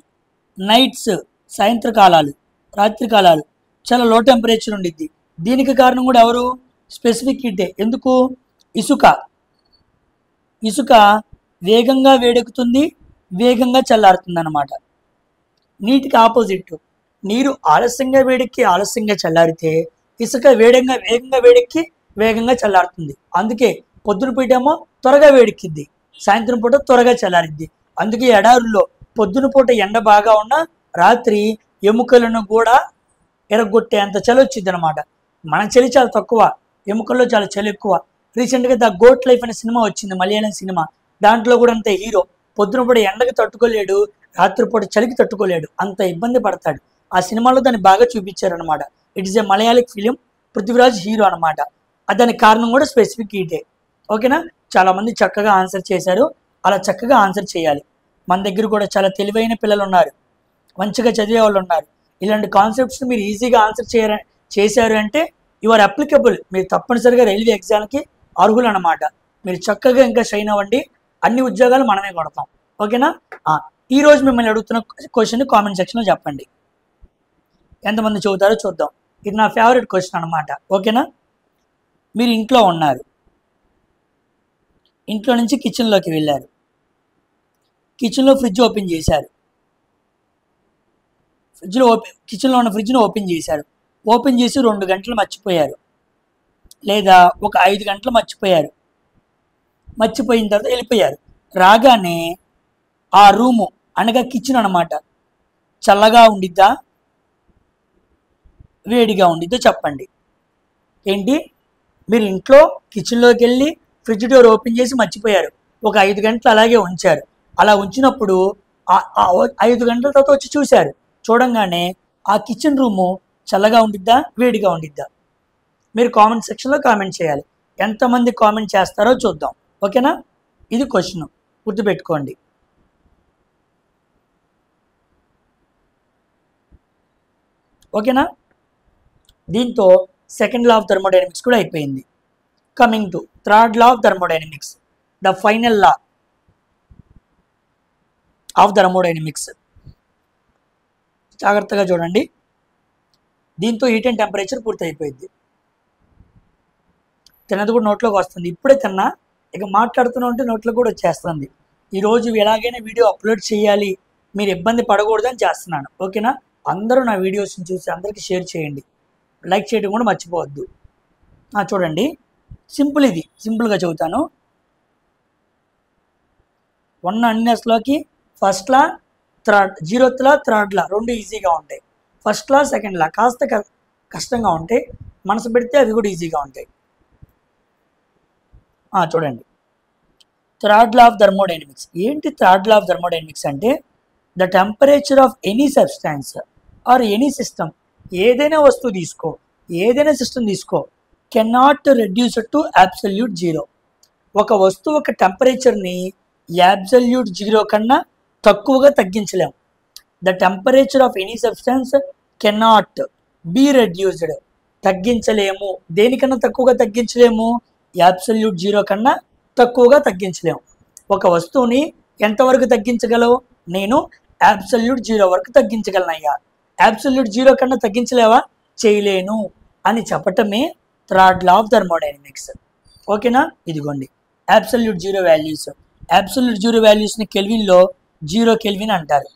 నైట్స్ సాయంత్రకాలాలు రాత్రికాలాలు చాలా లో టెంపరేచర్ ఉండిద్ది. దీనికి కారణం కూడా ఎవరు, స్పెసిఫిక్ హీటే. ఎందుకు, ఇసుక వేగంగా వేడెక్కుతుంది, వేగంగా చల్లారుతుంది అన్నమాట. నీటికి ఆపోజిట్, నీరు ఆలస్యంగా వేడెక్కి ఆలస్యంగా చల్లారితే, ఇసుక వేగంగా వేడెక్కి వేగంగా చల్లారుతుంది. అందుకే పొద్దున పూటేమో త్వరగా వేడెక్కిద్ది, సాయంత్రం పూట త్వరగా చల్లారిద్ది. అందుకే ఎడారుల్లో పొద్దున పూట ఎండ బాగా ఉన్నా రాత్రి ఎముకలను కూడా ఎరగొట్టేంత చలి వచ్చింది అనమాట. మన చలి చాలా తక్కువ, ఎముకల్లో చాలా చలి ఎక్కువ. రీసెంట్గా ద గోట్ లైఫ్ అనే సినిమా వచ్చింది, మలయాళం సినిమా. దాంట్లో కూడా అంతే, హీరో పొద్దున పూట ఎండకి తట్టుకోలేడు, రాత్రిపూట చలికి తట్టుకోలేడు, అంత ఇబ్బంది పడతాడు. ఆ సినిమాలో దాన్ని బాగా చూపించారనమాట. It is a Malayalic film, Prithviraj hero అనమాట. దానికి కారణం కూడా స్పెసిఫిక్ హీటే. ఓకేనా. చాలామంది చక్కగా ఆన్సర్ చేశారు, అలా చక్కగా ఆన్సర్ చేయాలి. మన దగ్గర కూడా చాలా తెలివైన పిల్లలు ఉన్నారు, మంచిగా చదివే వాళ్ళు ఉన్నారు. ఇలాంటి కాన్సెప్ట్స్ మీరు ఈజీగా ఆన్సర్ చేశారు అంటే యు ఆర్ అప్లికబుల్, మీరు తప్పనిసరిగా రైల్వే ఎగ్జామ్కి అర్హులు అనమాట. మీరు చక్కగా ఇంకా షైన్ అవ్వండి, అన్ని ఉద్యోగాలు మనమే కొడతాం. ఓకేనా. ఈరోజు మిమ్మల్ని అడుగుతున్న క్వశ్చన్ కామెంట్ సెక్షన్లో చెప్పండి, ఎంతమంది చదువుతారో చూద్దాం. ఇది నా ఫేవరెట్ క్వశ్చన్ అనమాట. ఓకేనా. మీరు ఇంట్లో ఉన్నారు, ఇంట్లో నుంచి కిచెన్లోకి వెళ్ళారు, కిచెన్లో ఫ్రిడ్జ్ ఓపెన్ చేశారు, కిచెన్లో ఉన్న ఫ్రిడ్జ్ని ఓపెన్ చేశారు. ఓపెన్ చేసి 2 గంటలు మర్చిపోయారు, లేదా ఒక 5 గంటలు మర్చిపోయారు. మర్చిపోయిన తర్వాత వెళ్ళిపోయారు. రాగానే ఆ రూము అనగా కిచెన్ అనమాట చల్లగా ఉండిద్దా, వేడిగా ఉండిద్దో చెప్పండి. ఏంటి, మీరు ఇంట్లో కిచెన్లోకి వెళ్ళి ఫ్రిడ్జ్ డోర్ ఓపెన్ చేసి మర్చిపోయారు, ఒక 5 గంటలు అలాగే ఉంచారు. అలా ఉంచినప్పుడు 5 గంటల తర్వాత వచ్చి చూశారు, చూడంగానే ఆ కిచెన్ రూము చల్లగా ఉండిద్దా, వేడిగా ఉండిద్దా? మీరు కామెంట్ సెక్షన్లో కామెంట్ చేయాలి. ఎంతమంది కామెంట్ చేస్తారో చూద్దాం. ఓకేనా. ఇది క్వశ్చన్, గుర్తుపెట్టుకోండి. ఓకేనా. దీంతో సెకండ్ లా ఆఫ్ థర్మోడైనమిక్స్ కూడా అయిపోయింది. Coming to third law of thermodynamics, the final law of thermodynamics. జాగ్రత్తగా చూడండి. దీంతో హీట్ అండ్ టెంపరేచర్ పూర్తి అయిపోయింది. తిన్నది కూడా నోట్లోకి వస్తుంది. ఇప్పుడే తిన్నా, ఇక మాట్లాడుతూనే ఉంటే నోట్లో కూడా వచ్చేస్తుంది. ఈరోజు ఎలాగైనా వీడియో అప్లోడ్ చేయాలి, మీరు ఇబ్బంది పడకూడదని చేస్తున్నాను. ఓకేనా. అందరూ నా వీడియోస్ని చూసి అందరికీ షేర్ చేయండి, లైక్ చేయడం కూడా మర్చిపోవద్దు. చూడండి, సింపుల్, ఇది సింపుల్గా చెబుతాను. ఉన్న అన్నిస్లోకి first law third, 0th law third law రెండు ఈజీగా ఉంటాయి. ఫస్ట్ లా సెకండ్ లా కాస్త కష్టంగా ఉంటాయి, మనసు పెడితే అవి కూడా ఈజీగా ఉంటాయి. చూడండి, థర్డ్ లా ఆఫ్ థర్మోడైనమిక్స్. ఏంటి థర్డ్ లా ఆఫ్ థర్మోడైనమిక్స్ అంటే the temperature of any substance or any system, ఏదైనా వస్తువు తీసుకో, ఏదైనా సిస్టమ్ తీసుకో, cannot reduce to absolute zero. ఒక వస్తువు ఒక టెంపరేచర్ని అబ్సల్యూట్ జీరో కన్నా తక్కువగా తగ్గించలేము. The temperature of any substance cannot be reduced, తగ్గించలేము. దేనికన్నా తక్కువగా తగ్గించలేము? అబ్సల్యూట్ జీరో కన్నా తక్కువగా తగ్గించలేము. ఒక వస్తువుని ఎంతవరకు తగ్గించగలవు? నేను అబ్సల్యూట్ జీరో వరకు తగ్గించగలనయ్యా. అబ్సల్యూట్ జీరో కన్నా తగ్గించలేవా? చేయలేను అని చెప్పటమే థర్డ్ లా ఆఫ్ థర్మోడైనమిక్స్. ఓకేనా? ఇదిగోండి absolute zero values. Absolute zero వాల్యూస్ని కెల్విన్లో 0 కెల్విన్ అంటారు.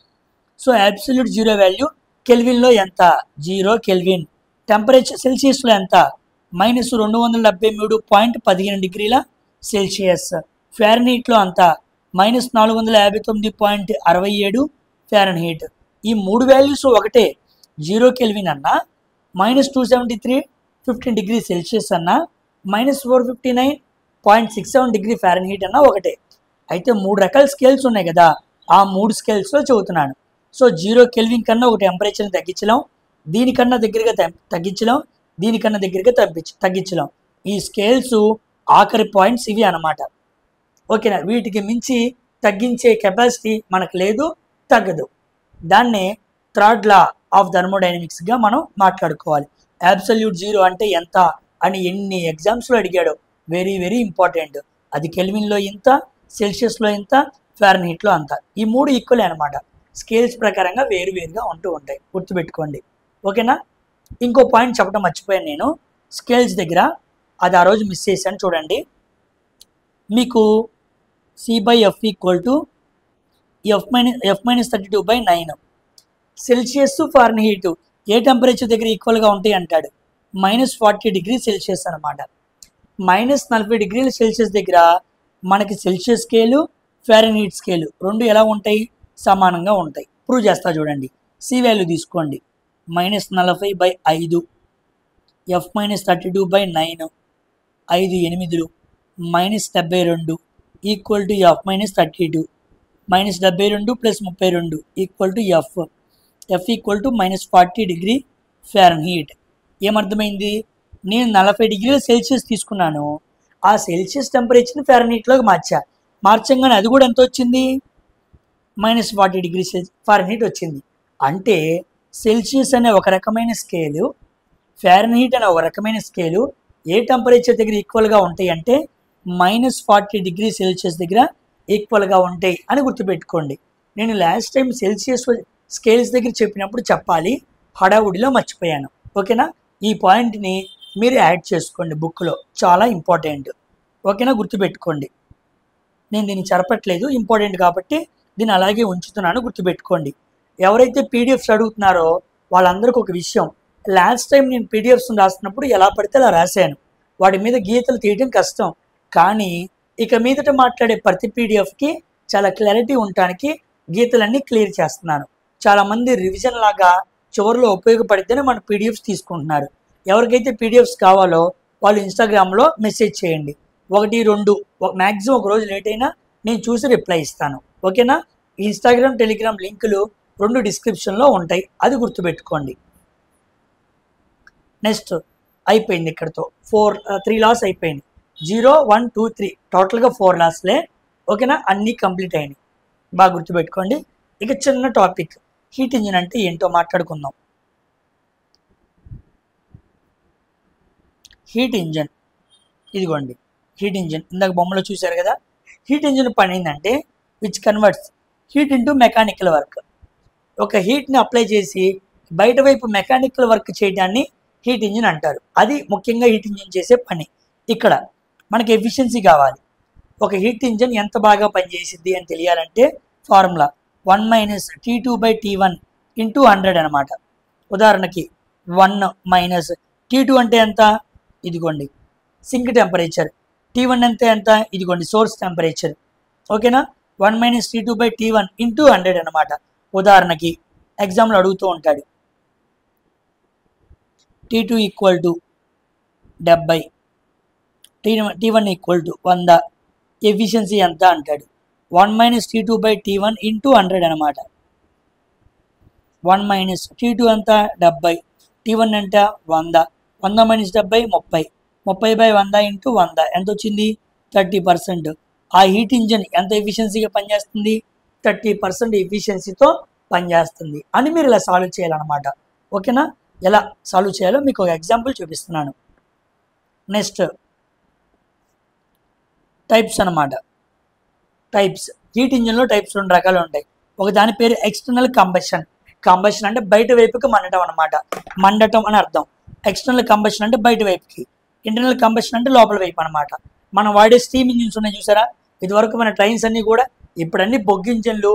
సో అబ్సల్యూట్ జీరో వాల్యూ కెల్విన్లో ఎంత? 0 కెల్విన్. టెంపరేచర్ సెల్సియస్లో ఎంత? -273.15 డిగ్రీల సెల్సియస్. ఫారెన్హీట్లో అంత -459.67 ఫారెన్హీట్. ఈ మూడు వాల్యూస్ ఒకటే. 0 కెల్విన్ అన్నా, -273.15 డిగ్రీ సెల్సియస్ అన్నా, -459.67 డిగ్రీ ఫారెన్హీట్ అన్నా ఒకటే. అయితే 3 రకాల స్కేల్స్ ఉన్నాయి కదా, ఆ 3 స్కేల్స్లో చెబుతున్నాను. సో 0 కెల్విన్ కన్నా ఒక టెంపరేచర్ని తగ్గించలేం, దీనికన్నా దగ్గరగా తగ్గించలేం, దీనికన్నా దగ్గరగా తగ్గించలేం. ఈ స్కేల్స్ ఆఖరి పాయింట్స్ ఇవి అన్నమాట. ఓకేనా? వీటికి మించి తగ్గించే కెపాసిటీ మనకు లేదు, తగ్గదు. దాన్నే థర్డ్ లా ఆఫ్ థర్మోడైనమిక్స్గా మనం మాట్లాడుకోవాలి. అబ్సల్యూట్ జీరో అంటే ఎంత అని ఎన్ని ఎగ్జామ్స్లో అడిగాడో, వెరీ వెరీ ఇంపార్టెంట్. అది కెల్విన్లో ఇంత, సెల్సియస్లో ఇంత, ఫారెన్హీట్లో అంత. ఈ 3 ఈక్వలే అనమాట. స్కేల్స్ ప్రకారంగా వేరువేరుగా ఉంటూ ఉంటాయి, గుర్తుపెట్టుకోండి. ఓకేనా? ఇంకో పాయింట్ చెప్పడం మర్చిపోయాను నేను స్కేల్స్ దగ్గర, అది ఆ రోజు మిస్ చేశాను. చూడండి, మీకు C/F = F-32/9. సెల్సియస్ ఫారెన్హీట్ ఏ టెంపరేచర్ దగ్గర ఈక్వల్గా ఉంటాయి అంటాడు? -40 డిగ్రీ సెల్సియస్ అనమాట. -40 డిగ్రీల సెల్సియస్ దగ్గర మనకి సెల్సియస్ స్కేలు, ఫారెన్హీట్ స్కేలు రెండు ఎలా ఉంటాయి? సమానంగా ఉంటాయి. ప్రూవ్ చేస్తా చూడండి. C వాల్యూ తీసుకోండి, -40/5, F-32/9, 5 8 -72 = F-32, -72 + 32 = F. F = -40 degree Fahrenheit. ఏమర్థమైంది? నేను 40 డిగ్రీల సెల్సియస్ తీసుకున్నాను, ఆ సెల్సియస్ టెంపరేచర్ని ఫారెన్హీట్లోకి మార్చంగానే అది కూడా ఎంత వచ్చింది? -40 డిగ్రీ ఫారెన్హీట్ వచ్చింది. అంటే సెల్సియస్ అనే ఒక రకమైన స్కేలు, ఫారెన్హీట్ అనే ఒక రకమైన స్కేలు ఏ టెంపరేచర్ దగ్గర ఈక్వల్గా ఉంటాయి అంటే -40 డిగ్రీ సెల్సియస్ దగ్గర ఈక్వల్గా ఉంటాయి అని గుర్తుపెట్టుకోండి. నేను లాస్ట్ టైం సెల్సియస్ స్కేల్స్ దగ్గర చెప్పినప్పుడు చెప్పాలి, హడావుడిలో మర్చిపోయాను. ఓకేనా? ఈ పాయింట్ని మీరు యాడ్ చేసుకోండి బుక్లో, చాలా ఇంపార్టెంట్. ఓకేనా? గుర్తుపెట్టుకోండి. నేను దీన్ని చెరపట్లేదు, ఇంపార్టెంట్ కాబట్టి దీన్ని అలాగే ఉంచుతున్నాను, గుర్తుపెట్టుకోండి. ఎవరైతే పీడిఎఫ్స్ అడుగుతున్నారో వాళ్ళందరికీ ఒక విషయం, లాస్ట్ టైం నేను పీడిఎఫ్స్ రాస్తున్నప్పుడు ఎలా పడితే అలా రాశాను, వాటి మీద గీతలు తీయడం కష్టం. కానీ ఇక మీదట మాట్లాడే ప్రతి పీడిఎఫ్కి చాలా క్లారిటీ ఉండటానికి గీతలన్నీ క్లియర్ చేస్తున్నాను. చాలామంది రివిజన్ లాగా చివరిలో ఉపయోగపడితేనే మన పీడిఎఫ్స్ తీసుకుంటున్నారు. ఎవరికైతే పీడిఎఫ్స్ కావాలో వాళ్ళు ఇన్స్టాగ్రామ్లో మెసేజ్ చేయండి. 1 2 మ్యాక్సిమం ఒక రోజు లేట్ అయినా నేను చూసి రిప్లై ఇస్తాను. ఓకేనా? ఇన్స్టాగ్రామ్, టెలిగ్రామ్ లింకులు 2 డిస్క్రిప్షన్లో ఉంటాయి, అది గుర్తుపెట్టుకోండి. నెక్స్ట్ అయిపోయింది ఇక్కడతో. 3 లాస్ అయిపోయింది. 0 1 2 3 టోటల్గా 4 లాస్లే. ఓకేనా? అన్నీ కంప్లీట్ అయినాయి, బాగా గుర్తుపెట్టుకోండి. ఇక చిన్న టాపిక్, హీట్ ఇంజిన్ అంటే ఏంటో మాట్లాడుకుందాం. హీట్ ఇంజిన్, ఇదిగోండి హీట్ ఇంజిన్. ఇందాక బొమ్మలో చూశారు కదా. హీట్ ఇంజిన్ పని ఏంటంటే which converts heat into mechanical work. ఒక హీట్ని అప్లై చేసి బయట వైపు మెకానికల్ వర్క్ చేయడాన్ని హీట్ ఇంజిన్ అంటారు. అది ముఖ్యంగా హీట్ ఇంజిన్ చేసే పని. ఇక్కడ మనకి ఎఫిషియన్సీ కావాలి. ఒక హీట్ ఇంజిన్ ఎంత బాగా పనిచేసిద్ది అని తెలియాలంటే ఫార్ములా 1 - T2/T1 × 100 అనమాట. ఉదాహరణకి 1 - T2 అంటే ఎంత? ఇదిగోండి సింక్ టెంపరేచర్. T1 ఎంత? ఇదిగోండి సోర్స్ టెంపరేచర్. ఓకేనా? 1 minus T2 by T1 into 100 అనమాట. ఉదాహరణకి ఎగ్జామ్లో అడుగుతూ ఉంటాడు, T2 equal to 70, T1 equal to 100, efficiency ఎంత అంటాడు. 1 minus T2 by T1 into 100 అనమాట. 1 మైనస్ T2 ఎంత 70, T1 అంటే 100, 100 మైనస్ 70 30, 30 బై 100 ఇంటూ 100 ఎంత వచ్చింది 30%. ఆ హీట్ ఇంజిన్ ఎంత ఎఫిషియన్సీగా పనిచేస్తుంది, 30% ఎఫిషియన్సీతో పనిచేస్తుంది అని మీరు ఇలా సాల్వ్ చేయాలన్నమాట. ఓకేనా, ఎలా సాల్వ్ చేయాలో మీకు ఒక ఎగ్జాంపుల్ చూపిస్తున్నాను. నెక్స్ట్ టైప్స్ అనమాట. టైప్స్, హీట్ ఇంజిన్లో టైప్స్ 2 రకాలు ఉంటాయి. ఒక దాని పేరు ఎక్స్టర్నల్ కంబషన్. కంబషన్ అంటే బయట వైపుకి మండటం అనమాట, మండటం అని అర్థం. ఎక్స్టర్నల్ కంబషన్ అంటే బయట వైపుకి, ఇంటర్నల్ కంబషన్ అంటే లోపల వైపు అనమాట. మనం వాడే స్టీమ్ ఇంజిన్స్ ఉన్నాయి చూసారా, ఇదివరకు మన ట్రైన్స్ అన్నీ కూడా, ఇప్పుడు అన్ని బొగ్గు ఇంజిన్లు,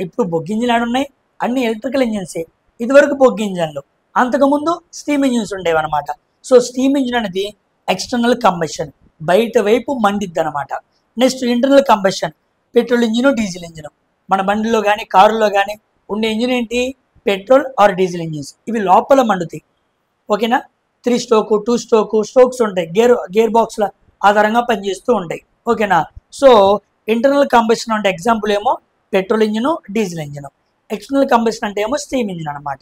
ఇప్పుడు బొగ్గు ఇంజిన్లు ఆడున్నాయి, అన్ని ఎలక్ట్రికల్ ఇంజిన్సే. ఇదివరకు బొగ్గు ఇంజిన్లు, అంతకుముందు స్టీమ్ ఇంజిన్స్ ఉండేవి అనమాట. సో స్టీమ్ ఇంజిన్ అనేది ఎక్స్టర్నల్ కంబషన్, బయట వైపు మండిద్ది అనమాట. Next internal combustion, petrol engine, diesel engine. మన బండిలో కానీ కారులో కానీ ఉండే ఇంజిన్ ఏంటి, పెట్రోల్ ఆర్ డీజిల్ ఇంజిన్స్. ఇవి లోపల మండుతాయి. ఓకేనా, 3 స్ట్రోకు 2 స్ట్రోకు స్ట్రోక్స్ ఉంటాయి, గేర్ బాక్స్ల ఆధారంగా పనిచేస్తూ ఉంటాయి. ఓకేనా, సో ఇంటర్నల్ కంబషన్ అంటే ఎగ్జాంపుల్ ఏమో petrol engine, diesel engine. External combustion అంటే ఏమో స్టీమ్ ఇంజిన్ అనమాట.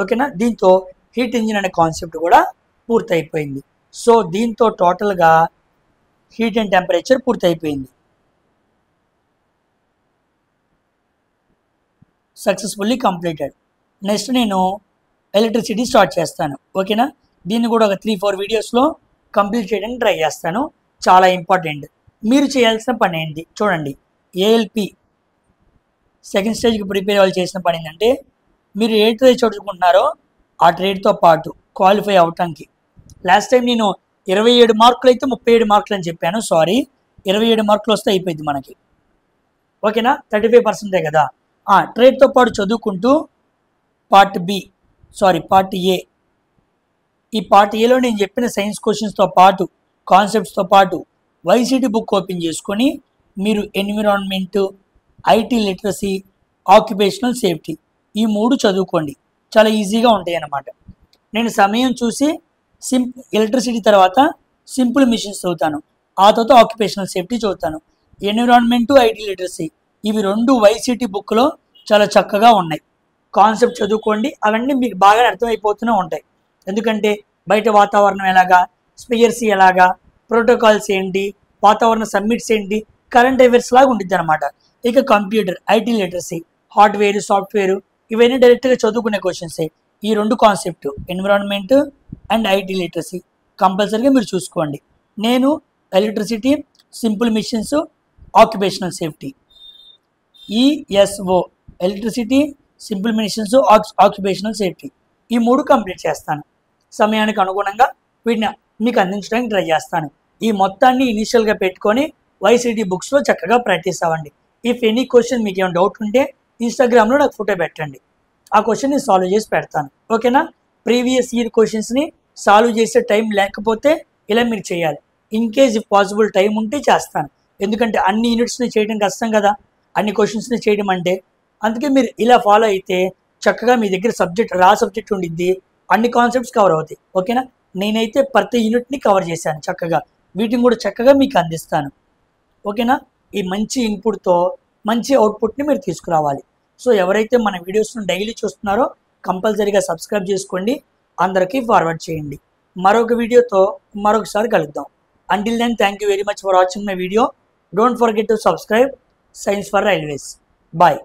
ఓకేనా, దీంతో హీట్ ఇంజిన్ అనే కాన్సెప్ట్ కూడా పూర్తయిపోయింది. సో దీంతో టోటల్గా హీట్ అండ్ టెంపరేచర్ పూర్తయిపోయింది, సక్సెస్ఫుల్లీ కంప్లీటెడ్. నెక్స్ట్ నేను ఎలక్ట్రిసిటీ స్టార్ట్ చేస్తాను. ఓకేనా, దీన్ని కూడా ఒక 3-4 వీడియోస్లో కంప్లీట్ చేయడానికి ట్రై చేస్తాను. చాలా ఇంపార్టెంట్. మీరు చేయాల్సిన పని ఏంటి చూడండి. ఏఎల్పి సెకండ్ స్టేజ్కి ప్రిపేర్ వాళ్ళు చేసిన పని ఏంటంటే, మీరు ఏ ట్రేడ్ చదువుకుంటున్నారో ఆ ట్రేడ్తో పాటు క్వాలిఫై అవటానికి, లాస్ట్ టైం నేను 27 మార్కులు అయితే 37 మార్కులు అని చెప్పాను. సారీ, 27 మార్కులు వస్తే అయిపోయింది మనకి. ఓకేనా, 35% కదా. ట్రేడ్తో పాటు చదువుకుంటూ పార్ట్ ఏ, ఈ పార్ట్ ఏలో నేను చెప్పిన సైన్స్ క్వశ్చన్స్తో పాటు, కాన్సెప్ట్స్తో పాటు వైసీటీ బుక్ ఓపెన్ చేసుకొని మీరు environment, IT literacy, occupational safety ఈ 3 చదువుకోండి. చాలా ఈజీగా ఉంటాయి అన్నమాట. నేను సమయం చూసి ఎలక్ట్రిసిటీ తర్వాత సింపుల్ మిషన్స్ చదువుతాను, ఆ తర్వాత ఆక్యుపేషనల్ సేఫ్టీ చదువుతాను. ఎన్విరాన్మెంట్, ఐటీ లిటరసీ ఇవి 2 వైసీటీ బుక్లో చాలా చక్కగా ఉన్నాయి. కాన్సెప్ట్ చదువుకోండి, అవన్నీ మీకు బాగా అర్థమైపోతూనే ఉంటాయి. ఎందుకంటే బయట వాతావరణం ఎలాగా, స్పియర్స్ ఎలాగా, ప్రోటోకాల్స్ ఏంటి, వాతావరణ సబ్మిట్స్ ఏంటి, కరెంట్ అఫైర్స్ లాగా ఉంటుంది అనమాట. ఇక computer, IT literacy, hardware, software ఇవన్నీ డైరెక్ట్గా చదువుకునే క్వశ్చన్సే. ఈ 2 concept environment and IT literacy కంపల్సరీగా మీరు చూసుకోండి. నేను electricity, simple machines, occupational safety, ESO electricity, simple machines, occupational safety ఈ 3 కంప్లీట్ చేస్తాను. సమయానికి అనుగుణంగా వీటిని మీకు అందించడానికి ట్రై చేస్తాను. ఈ మొత్తాన్ని ఇనిషియల్గా పెట్టుకొని వైసీటీ బుక్స్లో చక్కగా ప్రాక్టీస్ అవ్వండి. ఇఫ్ ఎనీ క్వశ్చన్ మీకు ఏమైనా డౌట్ ఉంటే ఇన్స్టాగ్రామ్లో నాకు ఫోటో పెట్టండి, ఆ క్వశ్చన్ని సాల్వ్ చేసి పెడతాను. ఓకేనా, ప్రీవియస్ ఇయర్ క్వశ్చన్స్ని సాల్వ్ చేసే టైం లేకపోతే ఇలా మీరు చేయాలి. In case if possible time ఉంటే చేస్తాను, ఎందుకంటే అన్ని యూనిట్స్ని చేయడం కష్టం కదా, అన్ని క్వశ్చన్స్ని చేయడం అంటే. అందుకే మీరు ఇలా ఫాలో అయితే చక్కగా మీ దగ్గర సబ్జెక్ట్ ఉండిద్ది, అన్ని కాన్సెప్ట్స్ కవర్ అవుతాయి. ఓకేనా, నేనైతే ప్రతి యూనిట్ని కవర్ చేశాను చక్కగా, వీటిని కూడా చక్కగా మీకు అందిస్తాను. ఓకేనా, ఈ మంచి ఇన్పుట్తో మంచి అవుట్పుట్ని మీరు తీసుకురావాలి. సో ఎవరైతే మన వీడియోస్ను డైలీ చూస్తున్నారో కంపల్సరీగా సబ్స్క్రైబ్ చేసుకోండి, అందరికీ ఫార్వర్డ్ చేయండి. మరొక వీడియోతో మరొకసారి కలుద్దాం. Until then, thank you very much for watching my video. Don't forget to subscribe. Science for railways. Bye.